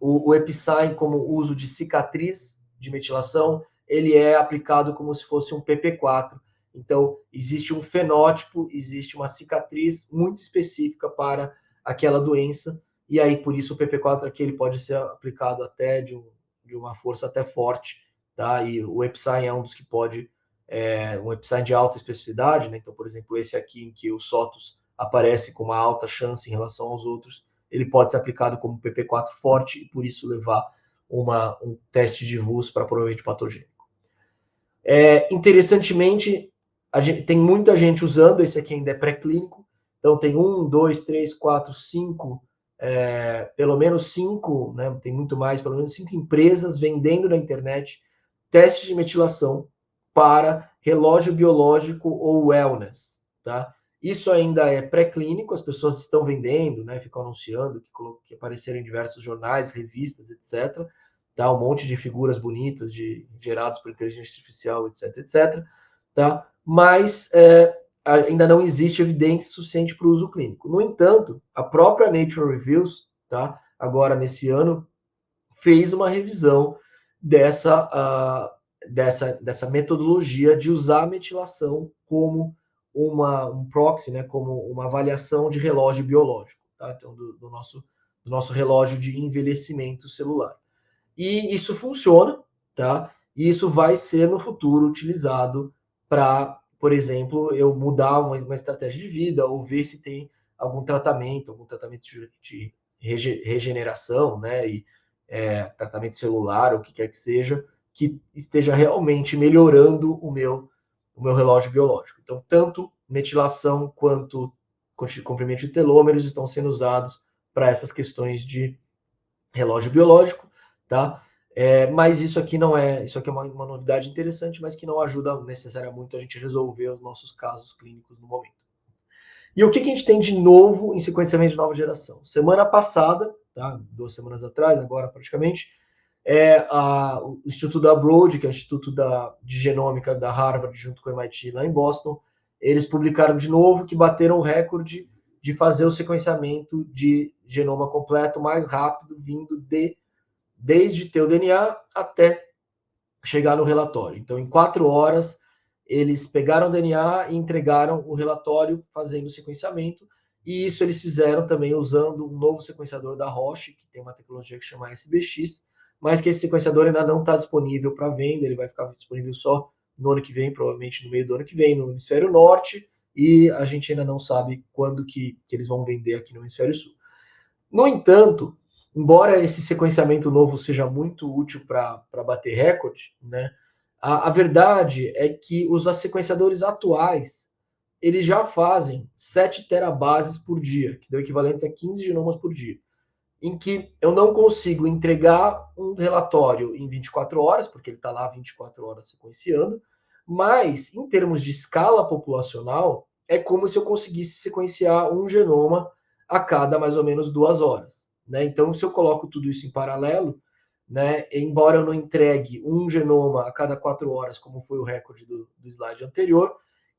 o EpiSign, como uso de cicatriz de metilação, ele é aplicado como se fosse um PP4. Então, existe um fenótipo, existe uma cicatriz muito específica para aquela doença, e aí, por isso, o PP4 aqui ele pode ser aplicado até de uma força até forte, tá? E o EpiSign é um dos que pode, um EpiSign de alta especificidade, né? Então, por exemplo, esse aqui em que o SOTUS aparece com uma alta chance em relação aos outros, ele pode ser aplicado como PP4 forte e por isso levar um teste de VUS para provavelmente patogênico. Interessantemente, tem muita gente usando, esse aqui ainda é pré-clínico, então tem 1, 2, 3, 4, 5, pelo menos 5, né, tem muito mais, pelo menos 5 empresas vendendo na internet testes de metilação para relógio biológico ou wellness, tá? Isso ainda é pré-clínico, as pessoas estão vendendo, né, ficam anunciando, que apareceram em diversos jornais, revistas, etc. Tá? Um monte de figuras bonitas, geradas por inteligência artificial, etc, etc. Tá? Mas ainda não existe evidência suficiente para o uso clínico. No entanto, a própria Nature Reviews, tá, agora nesse ano, fez uma revisão dessa metodologia de usar a metilação como um proxy, né, como uma avaliação de relógio biológico, tá? Então, do nosso relógio de envelhecimento celular. E isso funciona, tá? E isso vai ser no futuro utilizado para, por exemplo, eu mudar uma estratégia de vida ou ver se tem algum tratamento de regeneração, né? E tratamento celular, o que quer que seja, que esteja realmente melhorando o meu relógio biológico. Então, tanto metilação quanto comprimento de telômeros estão sendo usados para essas questões de relógio biológico, tá? Mas isso aqui é uma novidade interessante, mas que não ajuda necessariamente muito a gente resolver os nossos casos clínicos no momento. E o que a gente tem de novo em sequenciamento de nova geração? Semana passada, tá? 2 semanas atrás, agora praticamente, o Instituto da Broad, que é o Instituto de Genômica da Harvard, junto com o MIT lá em Boston, eles publicaram de novo que bateram o recorde de fazer o sequenciamento de genoma completo mais rápido, vindo desde ter o DNA até chegar no relatório. Então, em 4 horas, eles pegaram o DNA e entregaram o relatório fazendo o sequenciamento, e isso eles fizeram também usando um novo sequenciador da Roche, que tem uma tecnologia que chama SBX, mas que esse sequenciador ainda não está disponível para venda, ele vai ficar disponível só no ano que vem, provavelmente no meio do ano que vem, no hemisfério norte, e a gente ainda não sabe quando que eles vão vender aqui no hemisfério sul. No entanto, embora esse sequenciamento novo seja muito útil para bater recorde, né, a verdade é que os sequenciadores atuais eles já fazem 7 terabases por dia, que dão equivalentes a 15 genomas por dia, em que eu não consigo entregar um relatório em 24 horas, porque ele está lá 24 horas sequenciando, mas em termos de escala populacional, é como se eu conseguisse sequenciar um genoma a cada mais ou menos 2 horas. Né? Então, se eu coloco tudo isso em paralelo, né, embora eu não entregue um genoma a cada 4 horas, como foi o recorde do slide anterior,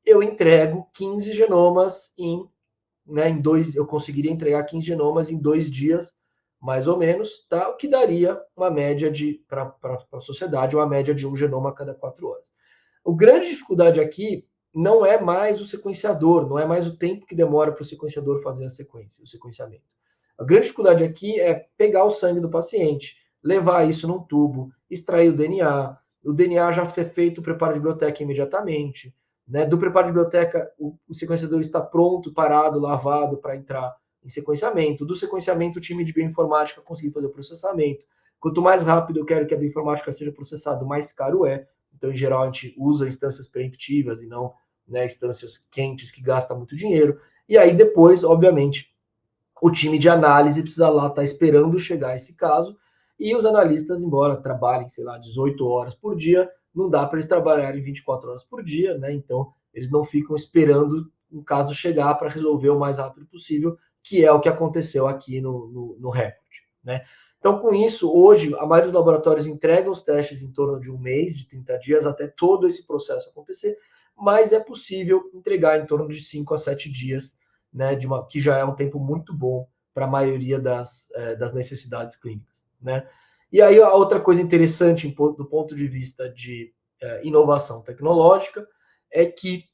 eu entrego 15 genomas eu conseguiria entregar 15 genomas em 2 dias, mais ou menos, tá? O que daria uma média para a sociedade, uma média de um genoma a cada 4 horas. A grande dificuldade aqui não é mais o sequenciador, não é mais o tempo que demora para o sequenciador fazer a sequência, o sequenciamento. A grande dificuldade aqui é pegar o sangue do paciente, levar isso num tubo, extrair o DNA já foi feito o preparo de biblioteca imediatamente, né? Do preparo de biblioteca, o sequenciador está pronto, parado, lavado para entrar em sequenciamento. Do sequenciamento, o time de bioinformática conseguir fazer o processamento. Quanto mais rápido eu quero que a bioinformática seja processada, mais caro é. Então, em geral, a gente usa instâncias preemptivas e não, né, instâncias quentes que gastam muito dinheiro. E aí, depois, obviamente, o time de análise precisa lá estar esperando chegar esse caso, e os analistas, embora trabalhem, sei lá, 18 horas por dia, não dá para eles trabalharem 24 horas por dia, né? Então, eles não ficam esperando um caso chegar para resolver o mais rápido possível, que é o que aconteceu aqui no Record, né? Então, com isso, hoje, a maioria dos laboratórios entregam os testes em torno de um mês, de 30 dias, até todo esse processo acontecer, mas é possível entregar em torno de 5 a 7 dias, né, que já é um tempo muito bom para a maioria das necessidades clínicas, né? E aí a outra coisa interessante do ponto de vista de inovação tecnológica é que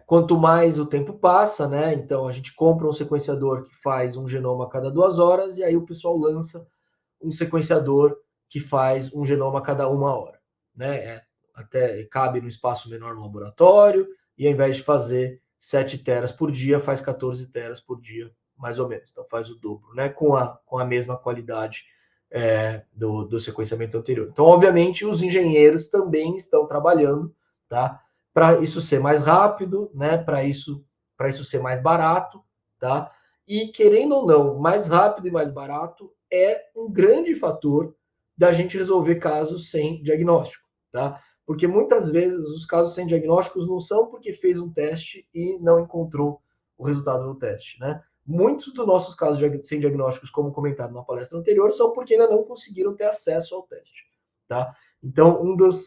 quanto mais o tempo passa, né? Então a gente compra um sequenciador que faz um genoma a cada 2 horas, e aí o pessoal lança um sequenciador que faz um genoma a cada 1 hora, né? Até cabe no espaço menor no laboratório, e ao invés de fazer 7 teras por dia, faz 14 teras por dia, mais ou menos. Então faz o dobro, né? Com a mesma qualidade do sequenciamento anterior. Então, obviamente, os engenheiros também estão trabalhando, tá? Para isso ser mais rápido, né? Para isso ser mais barato, tá? E querendo ou não, mais rápido e mais barato é um grande fator da gente resolver casos sem diagnóstico, tá? Porque muitas vezes os casos sem diagnósticos não são porque fez um teste e não encontrou o resultado do teste, né? Muitos dos nossos casos sem diagnósticos, como comentado na palestra anterior, são porque ainda não conseguiram ter acesso ao teste, tá? Então,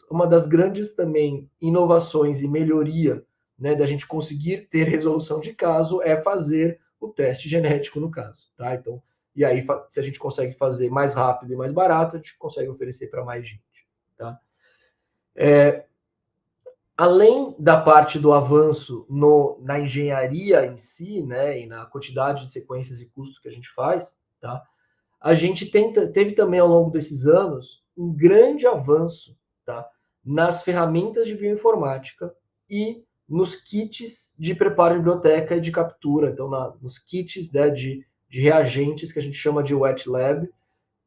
uma das grandes também inovações e melhoria, né, da gente conseguir ter resolução de caso é fazer o teste genético no caso, tá? Então, e aí, se a gente consegue fazer mais rápido e mais barato, a gente consegue oferecer para mais gente, tá? Além da parte do avanço na engenharia em si, né, e na quantidade de sequências e custos que a gente faz, tá? A gente teve também ao longo desses anos um grande avanço, tá, nas ferramentas de bioinformática e nos kits de preparo de biblioteca e de captura, então nos kits, né, de reagentes que a gente chama de wet lab,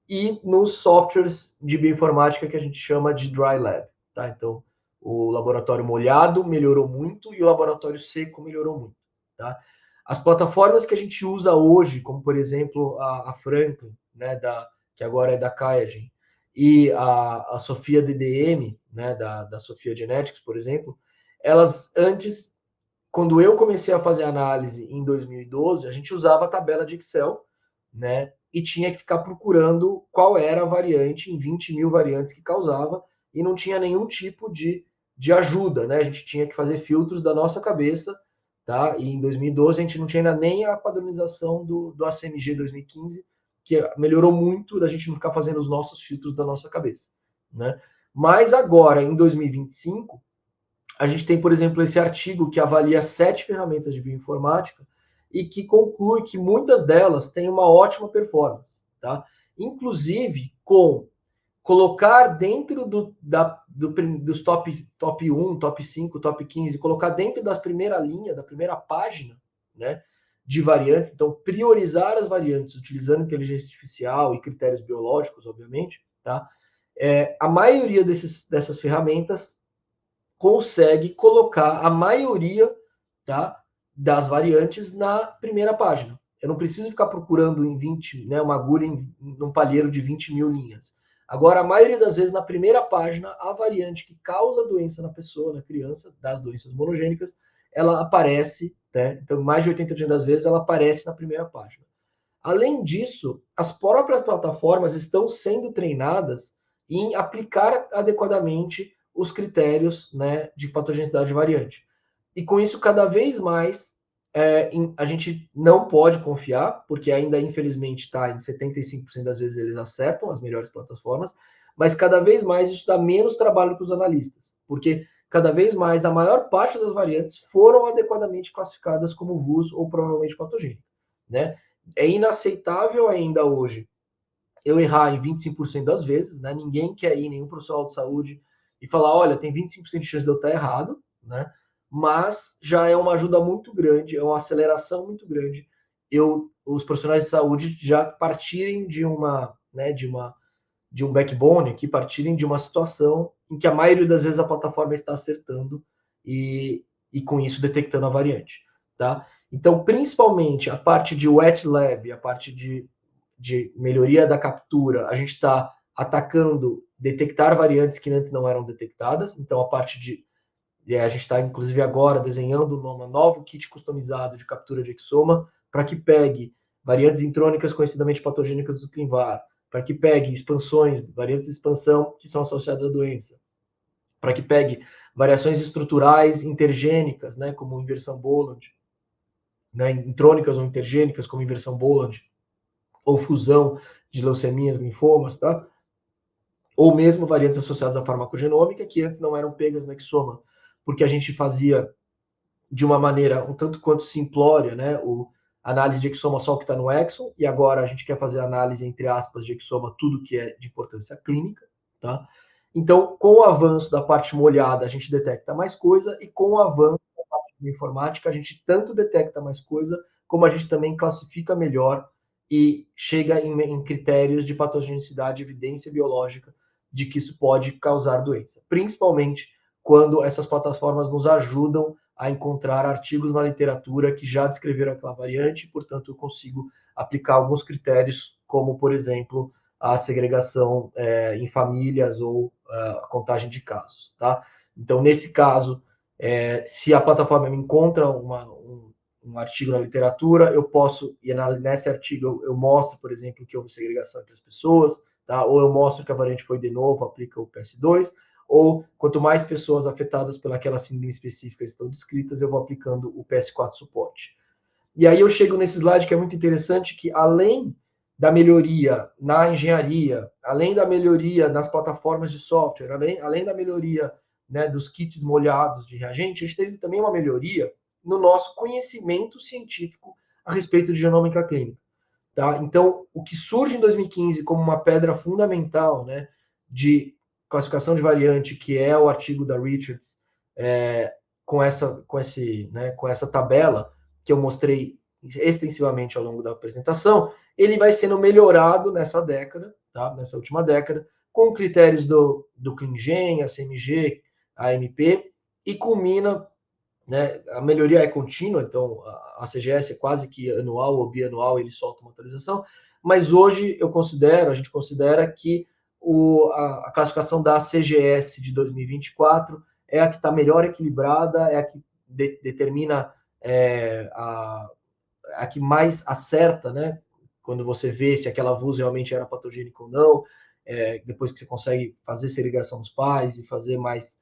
e nos softwares de bioinformática que a gente chama de dry lab, tá? Então, o laboratório molhado melhorou muito e o laboratório seco melhorou muito, tá? As plataformas que a gente usa hoje, como por exemplo a Franklin, né, que agora é da QIAGEN, e a Sofia DDM, né, da Sofia Genetics, por exemplo, elas antes, quando eu comecei a fazer análise em 2012, a gente usava a tabela de Excel, né, e tinha que ficar procurando qual era a variante em 20 mil variantes que causava, e não tinha nenhum tipo de ajuda, né? A gente tinha que fazer filtros da nossa cabeça, tá? E em 2012 a gente não tinha ainda nem a padronização do ACMG 2015, que melhorou muito da gente não ficar fazendo os nossos filtros da nossa cabeça, né? Mas agora, em 2025, a gente tem, por exemplo, esse artigo que avalia 7 ferramentas de bioinformática e que conclui que muitas delas têm uma ótima performance, tá? Inclusive com colocar dentro dos top 1, top 5, top 15, colocar dentro da primeira linha, da primeira página, né, de variantes, então priorizar as variantes utilizando inteligência artificial e critérios biológicos, obviamente, tá? A maioria dessas ferramentas consegue colocar a maioria, tá, das variantes na primeira página. Eu não preciso ficar procurando em 20, né, uma agulha num palheiro de 20 mil linhas. Agora, a maioria das vezes, na primeira página, a variante que causa doença na pessoa, na criança, das doenças monogênicas, ela aparece, né? Então, mais de 80% das vezes, ela aparece na primeira página. Além disso, as próprias plataformas estão sendo treinadas em aplicar adequadamente os critérios, né, de patogenicidade variante. E com isso, cada vez mais, a gente não pode confiar, porque ainda, infelizmente, está em 75% das vezes eles acertam as melhores plataformas, mas cada vez mais isso dá menos trabalho para os analistas, porque cada vez mais a maior parte das variantes foram adequadamente classificadas como VUS ou provavelmente patogênica, né? É inaceitável ainda hoje eu errar em 25% das vezes, né? Ninguém quer ir, nenhum profissional de saúde, e falar, olha, tem 25% de chance de eu estar errado, né? Mas já é uma ajuda muito grande, é uma aceleração muito grande. Os profissionais de saúde já partirem de uma, né, de um backbone, que partirem de uma situação em que a maioria das vezes a plataforma está acertando e com isso detectando a variante, tá? Então, principalmente a parte de wet lab, a parte de melhoria da captura, a gente está atacando detectar variantes que antes não eram detectadas. Então, a parte a gente está, inclusive, agora desenhando um novo kit customizado de captura de exoma para que pegue variantes intrônicas conhecidamente patogênicas do ClinVar, para que pegue expansões, variantes de expansão que são associadas à doença, para que pegue variações estruturais intergênicas, né, como inversão Bolland, né, intrônicas ou intergênicas, como inversão Bolland, ou fusão de leucemias, linfomas, tá? Ou mesmo variantes associadas à farmacogenômica, que antes não eram pegas no exoma, porque a gente fazia de uma maneira um tanto quanto simplória, né? O análise de exoma só o que está no exon, e agora a gente quer fazer análise, entre aspas, de exoma, tudo que é de importância clínica, tá? Então, com o avanço da parte molhada, a gente detecta mais coisa, e com o avanço da parte de informática, a gente tanto detecta mais coisa, como a gente também classifica melhor e chega em critérios de patogenicidade, evidência biológica de que isso pode causar doença. Principalmente quando essas plataformas nos ajudam a encontrar artigos na literatura que já descreveram aquela variante, portanto, eu consigo aplicar alguns critérios, como, por exemplo, a segregação em famílias ou a contagem de casos, tá? Então, nesse caso, se a plataforma me encontra um artigo na literatura, eu posso, e nesse artigo eu mostro, por exemplo, que houve segregação entre as pessoas, tá? Ou eu mostro que a variante foi de novo, aplica o PS2, ou quanto mais pessoas afetadas pelaquela síndrome específica estão descritas, eu vou aplicando o PS4 suporte. E aí eu chego nesse slide que é muito interessante, que além da melhoria na engenharia, além da melhoria nas plataformas de software, além da melhoria, né, dos kits molhados de reagente, a gente teve também uma melhoria no nosso conhecimento científico a respeito de genômica clínica. Tá? Então, o que surge em 2015 como uma pedra fundamental, né, de classificação de variante, que é o artigo da Richards, com essa tabela que eu mostrei extensivamente ao longo da apresentação, ele vai sendo melhorado nessa década, tá? Nessa última década, com critérios do ClinGen, a CMG, a MP, e culmina, né, a melhoria é contínua, então a CGS é quase que anual ou bianual, ele solta uma atualização, mas hoje a gente considera que a classificação da CGS de 2024 é a que está melhor equilibrada, é a que determina a que mais acerta, né? Quando você vê se aquela VUS realmente era patogênica ou não, depois que você consegue fazer segregação dos pais e fazer mais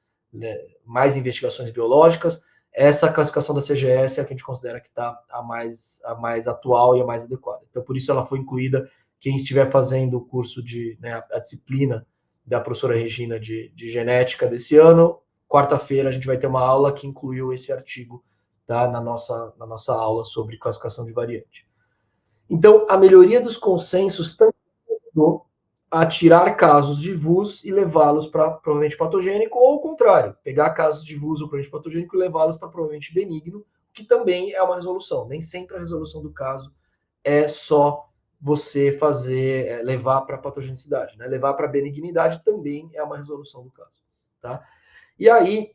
investigações biológicas, essa classificação da CGS é a que a gente considera que está a mais atual e a mais adequada. Então, por isso ela foi incluída. Quem estiver fazendo o curso a disciplina da professora Regina de genética desse ano, quarta-feira a gente vai ter uma aula que incluiu esse artigo, tá, na nossa aula sobre classificação de variante. Então, a melhoria dos consensos também ajudou a tirar casos de VUS e levá-los para provavelmente patogênico, ou ao contrário, pegar casos de VUS ou provavelmente patogênico e levá-los para provavelmente benigno, que também é uma resolução. Nem sempre a resolução do caso é só você levar para patogenicidade, né? Levar para benignidade também é uma resolução do caso, tá? E aí,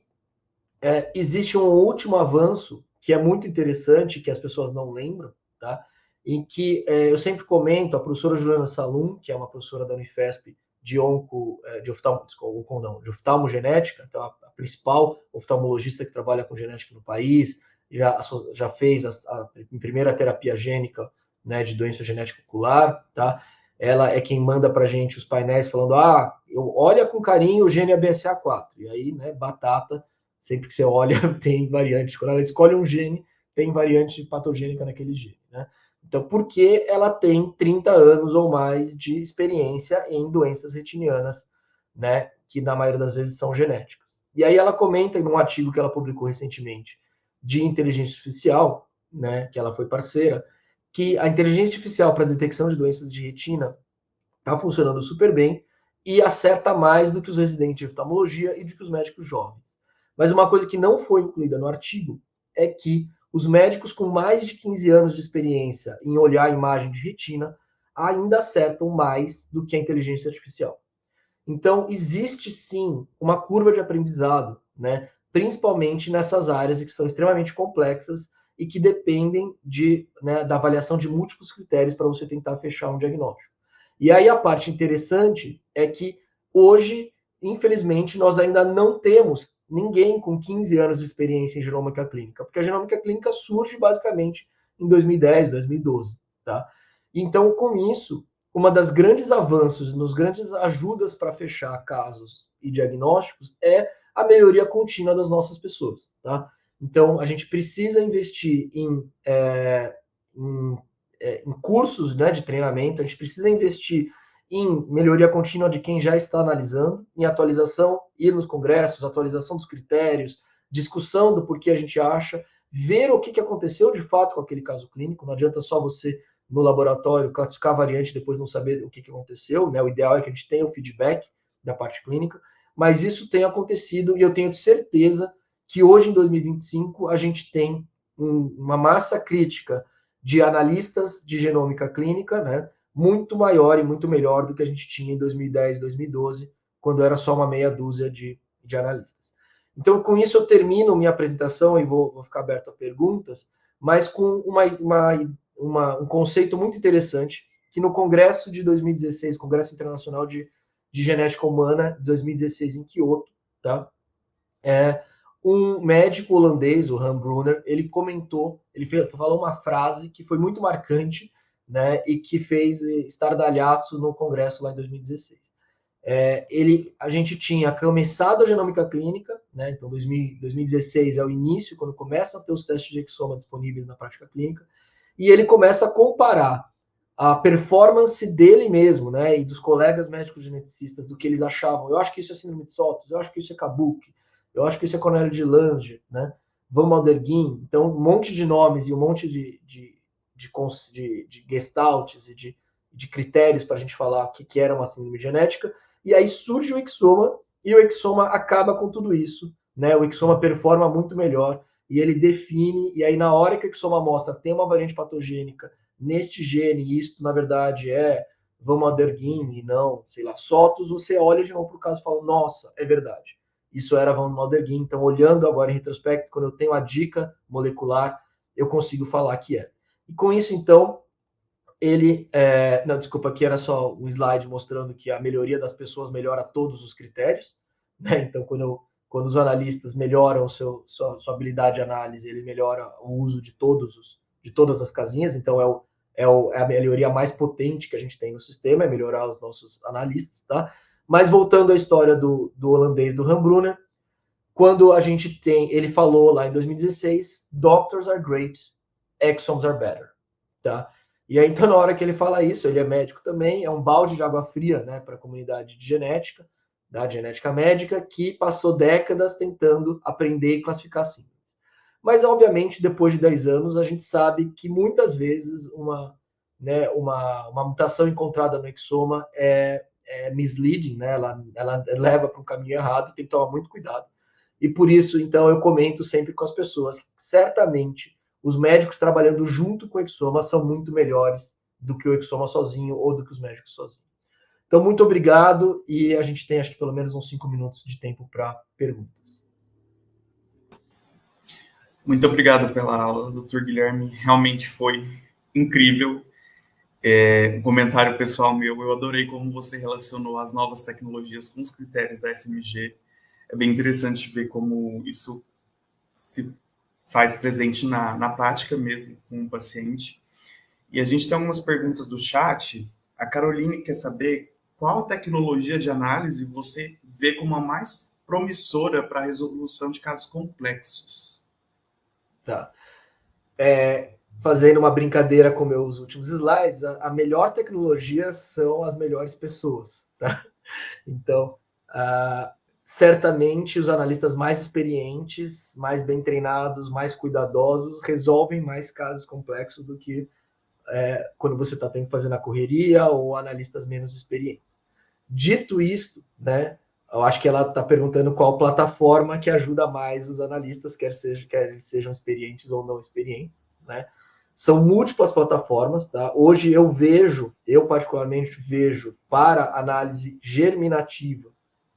existe um último avanço que é muito interessante, que as pessoas não lembram, tá? Em que eu sempre comento, a professora Juliana Salum, que é uma professora da Unifesp de de oftalmogenética, então a principal oftalmologista que trabalha com genética no país, já fez a primeira terapia gênica, né, de doença genética ocular, tá? Ela é quem manda para a gente os painéis falando, olha com carinho o gene ABSA4, e aí, né, batata, sempre que você olha, tem variante. Quando ela escolhe um gene, tem variante patogênica naquele gene, né? Então, porque ela tem 30 anos ou mais de experiência em doenças retinianas né, que na maioria das vezes são genéticas. E aí ela comenta em um artigo que ela publicou recentemente de inteligência artificial, né, que ela foi parceira, que a inteligência artificial para detecção de doenças de retina está funcionando super bem e acerta mais do que os residentes de oftalmologia e do que os médicos jovens. Mas uma coisa que não foi incluída no artigo é que os médicos com mais de 15 anos de experiência em olhar a imagem de retina ainda acertam mais do que a inteligência artificial. Então, existe sim uma curva de aprendizado, né? Principalmente nessas áreas que são extremamente complexas e que dependem da avaliação de múltiplos critérios para você tentar fechar um diagnóstico. E aí a parte interessante é que hoje, infelizmente, nós ainda não temos ninguém com 15 anos de experiência em genômica clínica, porque a genômica clínica surge basicamente em 2010, 2012, tá? Então, com isso, uma das grandes avanços, nos grandes ajudas para fechar casos e diagnósticos é a melhoria contínua das nossas pessoas, tá? Então, a gente precisa investir em cursos, né, de treinamento, a gente precisa investir em melhoria contínua de quem já está analisando, em atualização, ir nos congressos, atualização dos critérios, discussão do porquê a gente acha, ver o que aconteceu de fato com aquele caso clínico, não adianta só você no laboratório classificar a variante e depois não saber o que aconteceu, né? O ideal é que a gente tenha o feedback da parte clínica, mas isso tem acontecido e eu tenho certeza que hoje, em 2025, a gente tem uma massa crítica de analistas de genômica clínica, né, muito maior e muito melhor do que a gente tinha em 2010, 2012, quando era só uma meia dúzia de analistas. Então, com isso, eu termino minha apresentação e vou ficar aberto a perguntas, mas com um conceito muito interessante, que no Congresso de 2016, Congresso Internacional de Genética Humana, de 2016, em Kyoto, tá? Um médico holandês, o Han Brunner, ele comentou, falou uma frase que foi muito marcante, né, e que fez estardalhaço no congresso lá em 2016. A gente tinha começado a genômica clínica, né, então 2016 é o início, quando começam a ter os testes de exoma disponíveis na prática clínica, e ele começa a comparar a performance dele mesmo, né, e dos colegas médicos geneticistas, do que eles achavam. Eu acho que isso é síndrome de Sotos, eu acho que isso é Kabuki, eu acho que isso é Cornélio de Lange, né, Van Malderguin. Então, um monte de nomes e um monte de gestaltes e de critérios para a gente falar o que era uma síndrome genética. E aí surge o exoma, e o exoma acaba com tudo isso, né? O exoma performa muito melhor, e ele define, e aí na hora que o exoma mostra tem uma variante patogênica neste gene, e isso na verdade é Van Malderguin e não, sei lá, Sotos, você olha de novo para o caso e fala, nossa, é verdade. Isso era Van Malderguin. Então, olhando agora em retrospecto, quando eu tenho a dica molecular, eu consigo falar que é. E com isso, então, não, desculpa, aqui era só um slide mostrando que a melhoria das pessoas melhora todos os critérios, né? Então, quando os analistas melhoram sua habilidade de análise, ele melhora o uso de todas as casinhas. Então, é a melhoria mais potente que a gente tem no sistema, é melhorar os nossos analistas, tá? Mas voltando à história do holandês, do Han Brunner, quando a gente ele falou lá em 2016, doctors are great, exomes are better, tá? E aí, então, na hora que ele fala isso, ele é médico também, é um balde de água fria, né, para a comunidade de genética, da genética médica, que passou décadas tentando aprender e classificar síndromes. Mas, obviamente, depois de 10 anos, a gente sabe que muitas vezes uma mutação encontrada no exoma é misleading, né? Ela leva para um caminho errado, tem que tomar muito cuidado. E por isso, então, eu comento sempre com as pessoas que certamente os médicos trabalhando junto com o exoma são muito melhores do que o exoma sozinho ou do que os médicos sozinhos. Então, muito obrigado, e a gente tem, acho que, pelo menos uns 5 minutos de tempo para perguntas. Muito obrigado pela aula, Dr. Guilherme. Realmente foi incrível. Um comentário pessoal meu, eu adorei como você relacionou as novas tecnologias com os critérios da SMG. É bem interessante ver como isso se faz presente na prática mesmo com o paciente. E a gente tem algumas perguntas do chat. A Caroline quer saber qual tecnologia de análise você vê como a mais promissora para a resolução de casos complexos. Tá. Fazendo uma brincadeira com meus últimos slides, a melhor tecnologia são as melhores pessoas, tá? Então, certamente os analistas mais experientes, mais bem treinados, mais cuidadosos, resolvem mais casos complexos do que quando você está tendo que fazer na correria ou analistas menos experientes. Dito isto, né, eu acho que ela está perguntando qual plataforma que ajuda mais os analistas, quer eles sejam experientes ou não experientes, né? São múltiplas plataformas, tá? Hoje eu particularmente vejo para análise germinativa,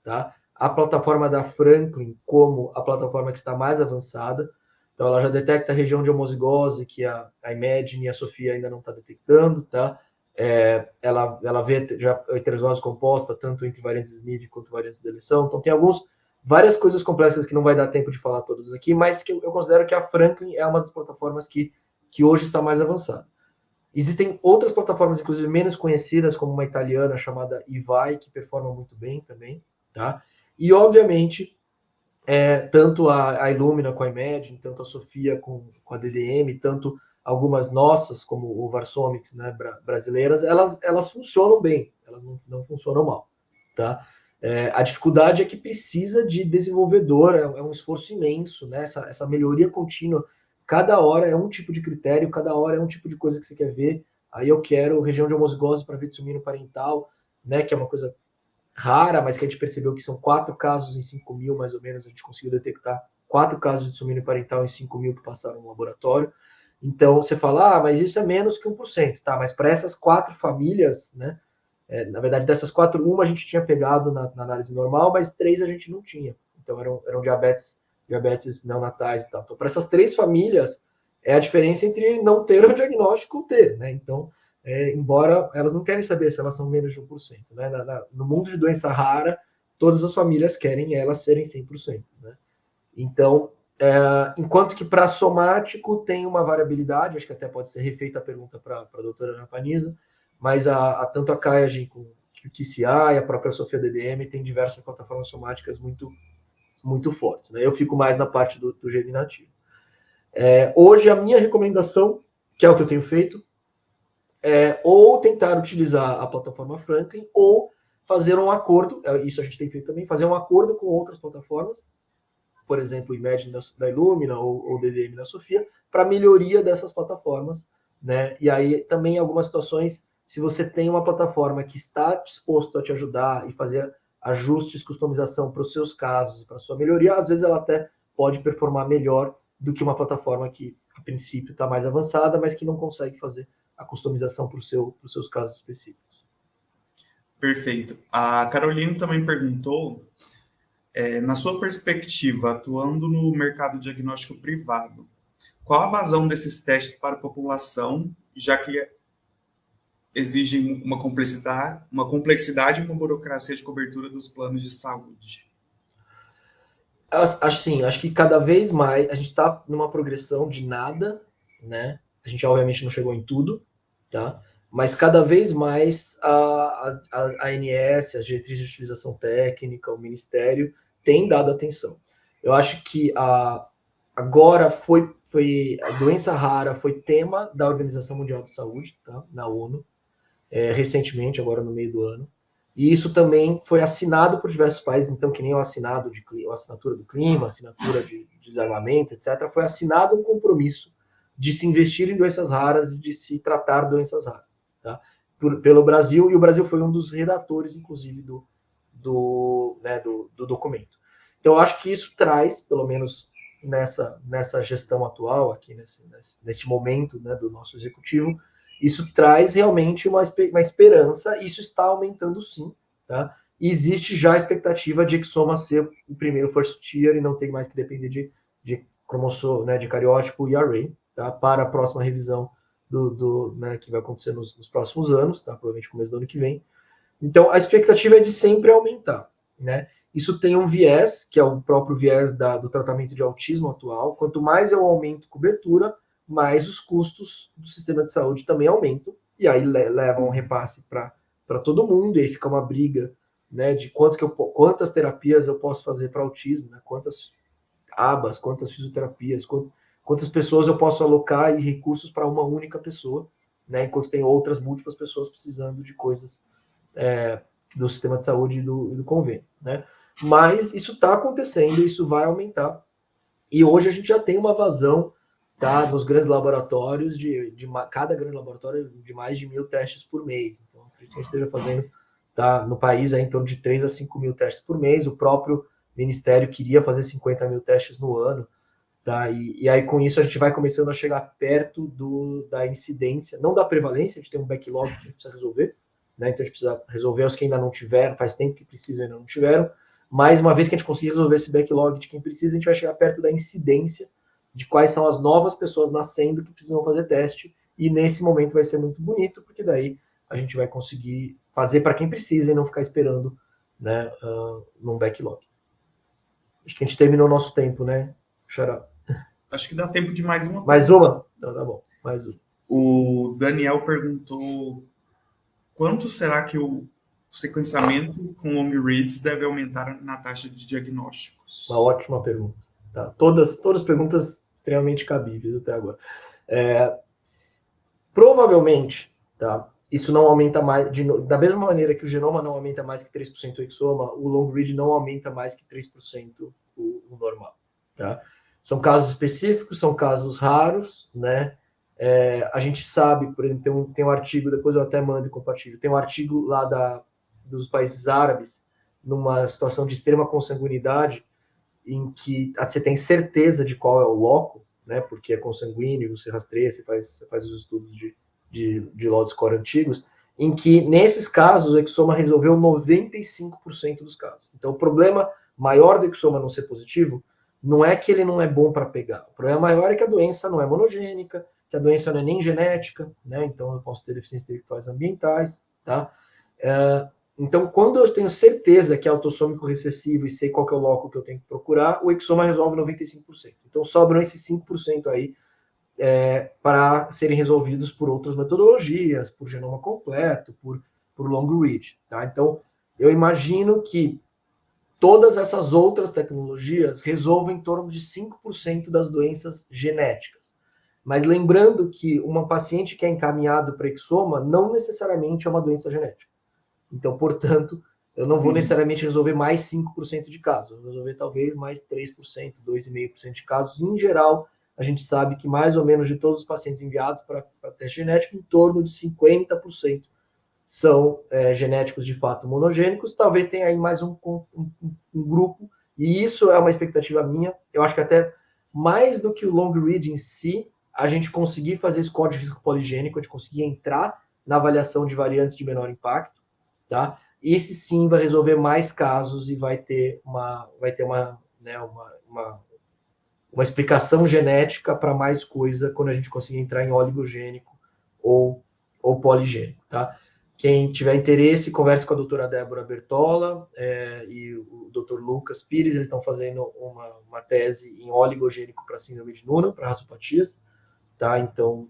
tá? A plataforma da Franklin como a plataforma que está mais avançada. Então, ela já detecta a região de homozigose, que a Imagine e a Sofia ainda não está detectando, tá? Ela vê já a heterozigose composta, tanto entre variantes SNV quanto variantes de eleição. Então, tem várias coisas complexas que não vai dar tempo de falar todas aqui, mas que eu considero que a Franklin é uma das plataformas que hoje está mais avançada. Existem outras plataformas, inclusive menos conhecidas, como uma italiana chamada Ivai, que performa muito bem também, tá? E, obviamente, tanto a Illumina com a Imagine, tanto a Sofia com a DDM, tanto algumas nossas, como o Varsomics, né, brasileiras, elas funcionam bem, elas não funcionam mal, tá? A dificuldade é que precisa de desenvolvedor, é um esforço imenso, né? Essa melhoria contínua. Cada hora é um tipo de critério, cada hora é um tipo de coisa que você quer ver. Aí eu quero região de homozigose para ver dissomínio parental, né? Que é uma coisa rara, mas que a gente percebeu que são 4 casos em 5 mil, mais ou menos. A gente conseguiu detectar 4 casos de dissomínio parental em 5 mil que passaram no laboratório. Então você fala, mas isso é menos que 1%, tá? Mas para essas 4 famílias, né? Na verdade, dessas 4, uma a gente tinha pegado na análise normal, mas 3 a gente não tinha. Então eram diabetes neonatais e tal. Então, para essas 3 famílias, é a diferença entre não ter o diagnóstico ou ter, né? Então, embora elas não querem saber se elas são menos de 1%, né? No mundo de doença rara, todas as famílias querem elas serem 100%, né? Então, enquanto que para somático tem uma variabilidade, acho que até pode ser refeita a pergunta para a doutora Ana Paniza, mas tanto a QIAGEN com o QCI e a própria Sofia DDM tem diversas plataformas somáticas muito, muito fortes, né? Eu fico mais na parte do germinativo. Hoje, a minha recomendação, que é o que eu tenho feito, ou tentar utilizar a plataforma Franklin, ou fazer um acordo, isso a gente tem feito também, fazer um acordo com outras plataformas, por exemplo, o Imagine da Illumina ou DDM da Sofia, para melhoria dessas plataformas, né? E aí também em algumas situações, se você tem uma plataforma que está disposto a te ajudar e fazer ajustes, customização para os seus casos, para a sua melhoria, às vezes ela até pode performar melhor do que uma plataforma que, a princípio, está mais avançada, mas que não consegue fazer a customização para os seus casos específicos. Perfeito. A Caroline também perguntou, na sua perspectiva, atuando no mercado diagnóstico privado, qual a vazão desses testes para a população, já que exigem uma complexidade e uma burocracia de cobertura dos planos de saúde? Acho que cada vez mais a gente está numa progressão de nada, né? A gente obviamente não chegou em tudo, tá? Mas cada vez mais a ANS, as diretrizes de utilização técnica, o Ministério tem dado atenção. Eu acho que agora a doença rara foi tema da Organização Mundial de Saúde, tá? Na ONU, recentemente, agora no meio do ano. E isso também foi assinado por diversos países, então, que nem a assinatura do clima, assinatura de desarmamento, etc., foi assinado um compromisso de se investir em doenças raras e de se tratar doenças raras, tá? Pelo Brasil, e o Brasil foi um dos redatores, inclusive, do documento. Então, eu acho que isso traz, pelo menos nessa gestão atual, aqui nesse momento, né, do nosso executivo, isso traz realmente uma esperança, e isso está aumentando sim, tá? E existe já a expectativa de Exoma ser o primeiro first tier e não ter mais que depender de cromossomo, né, de cariótipo e array, tá? Para a próxima revisão né, que vai acontecer nos próximos anos, tá? Provavelmente começo do ano que vem. Então, a expectativa é de sempre aumentar, né? Isso tem um viés, que é o próprio viés do tratamento de autismo atual. Quanto mais eu aumento cobertura, mais os custos do sistema de saúde também aumentam, e aí levam um repasse para todo mundo, e aí fica uma briga, né, de quantas terapias eu posso fazer para autismo, né, quantas abas, quantas fisioterapias, quantas pessoas eu posso alocar e recursos para uma única pessoa, né, enquanto tem outras múltiplas pessoas precisando de coisas do sistema de saúde e do convênio, né? Mas isso está acontecendo, isso vai aumentar. E hoje a gente já tem uma vazão, tá, nos grandes laboratórios, cada grande laboratório de mais de 1.000 testes por mês. Então, a gente esteja fazendo, tá, no país em torno de 3 a 5 mil testes por mês. O próprio Ministério queria fazer 50 mil testes no ano. Tá? E aí, com isso, a gente vai começando a chegar perto da incidência, não da prevalência, a gente tem um backlog que a gente precisa resolver, né? Então a gente precisa resolver os que ainda não tiveram, faz tempo que precisam e ainda não tiveram, mas uma vez que a gente conseguir resolver esse backlog de quem precisa, a gente vai chegar perto da incidência de quais são as novas pessoas nascendo que precisam fazer teste, e nesse momento vai ser muito bonito, porque daí a gente vai conseguir fazer para quem precisa e não ficar esperando, né, num backlog. Acho que a gente terminou o nosso tempo, né, Xará? Acho que dá tempo de mais uma. Mais uma? Então tá bom, mais uma. O Daniel perguntou quanto será que o sequenciamento com long reads deve aumentar na taxa de diagnósticos? Uma ótima pergunta. Tá? Todas perguntas extremamente cabíveis até agora. Provavelmente, tá? Isso não aumenta mais, da mesma maneira que o genoma não aumenta mais que 3% o exoma, o long read não aumenta mais que 3% o normal. Tá? São casos específicos, são casos raros, né? A gente sabe, por exemplo, tem um artigo, depois eu até mando e compartilho, tem um artigo lá dos países árabes, numa situação de extrema consanguinidade, em que você tem certeza de qual é o loco, né? Porque é consanguíneo, você rastreia, você faz os estudos de lote score antigos, em que, nesses casos, o exoma resolveu 95% dos casos. Então, o problema maior do exoma não ser positivo não é que ele não é bom para pegar. O problema maior é que a doença não é monogênica, que a doença não é nem genética, né? Então, eu posso ter deficiências intelectuais ambientais, tá? Então, quando eu tenho certeza que é autossômico recessivo e sei qual que é o loco que eu tenho que procurar, o exoma resolve 95%. Então, sobram esses 5% aí para serem resolvidos por outras metodologias, por genoma completo, por long read. Tá? Então, eu imagino que todas essas outras tecnologias resolvem em torno de 5% das doenças genéticas. Mas lembrando que uma paciente que é encaminhado para exoma não necessariamente é uma doença genética. Então, portanto, eu não vou necessariamente resolver mais 5% de casos, eu vou resolver talvez mais 3%, 2,5% de casos. Em geral, a gente sabe que mais ou menos de todos os pacientes enviados para teste genético, em torno de 50% são genéticos de fato monogênicos. Talvez tenha aí mais um grupo, e isso é uma expectativa minha. Eu acho que até mais do que o long read em si, a gente conseguir fazer score de risco poligênico, a gente conseguir entrar na avaliação de variantes de menor impacto, tá? Esse sim vai resolver mais casos e vai ter uma explicação genética para mais coisa quando a gente conseguir entrar em oligogênico ou poligênico, tá? Quem tiver interesse, converse com a doutora Débora Bertola e o doutor Lucas Pires, eles estão fazendo uma tese em oligogênico para síndrome de Noonan, para rasopatias, tá? Então,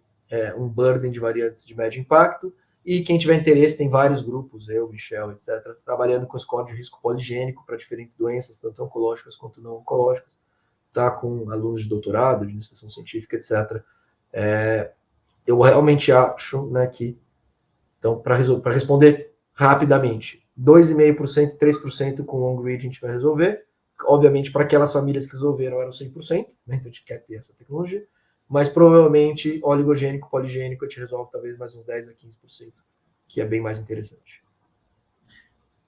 um burden de variantes de médio impacto. E quem tiver interesse, tem vários grupos, eu, Michel, etc., trabalhando com score de risco poligênico para diferentes doenças, tanto oncológicas quanto não oncológicas, tá? Com alunos de doutorado, de iniciação científica, etc. Eu realmente acho, né, que, então, para responder rapidamente, 2,5%, 3% com long read a gente vai resolver. Obviamente, para aquelas famílias que resolveram, eram 100%, né? Então a gente quer ter essa tecnologia. Mas provavelmente oligogênico, poligênico, a gente resolve talvez mais uns 10 a 15%, que é bem mais interessante.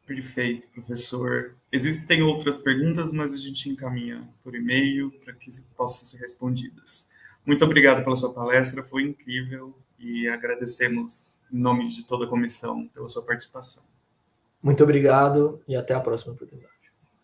Perfeito, professor. Existem outras perguntas, mas a gente encaminha por e-mail para que possam ser respondidas. Muito obrigado pela sua palestra, foi incrível e agradecemos em nome de toda a comissão pela sua participação. Muito obrigado e até a próxima oportunidade.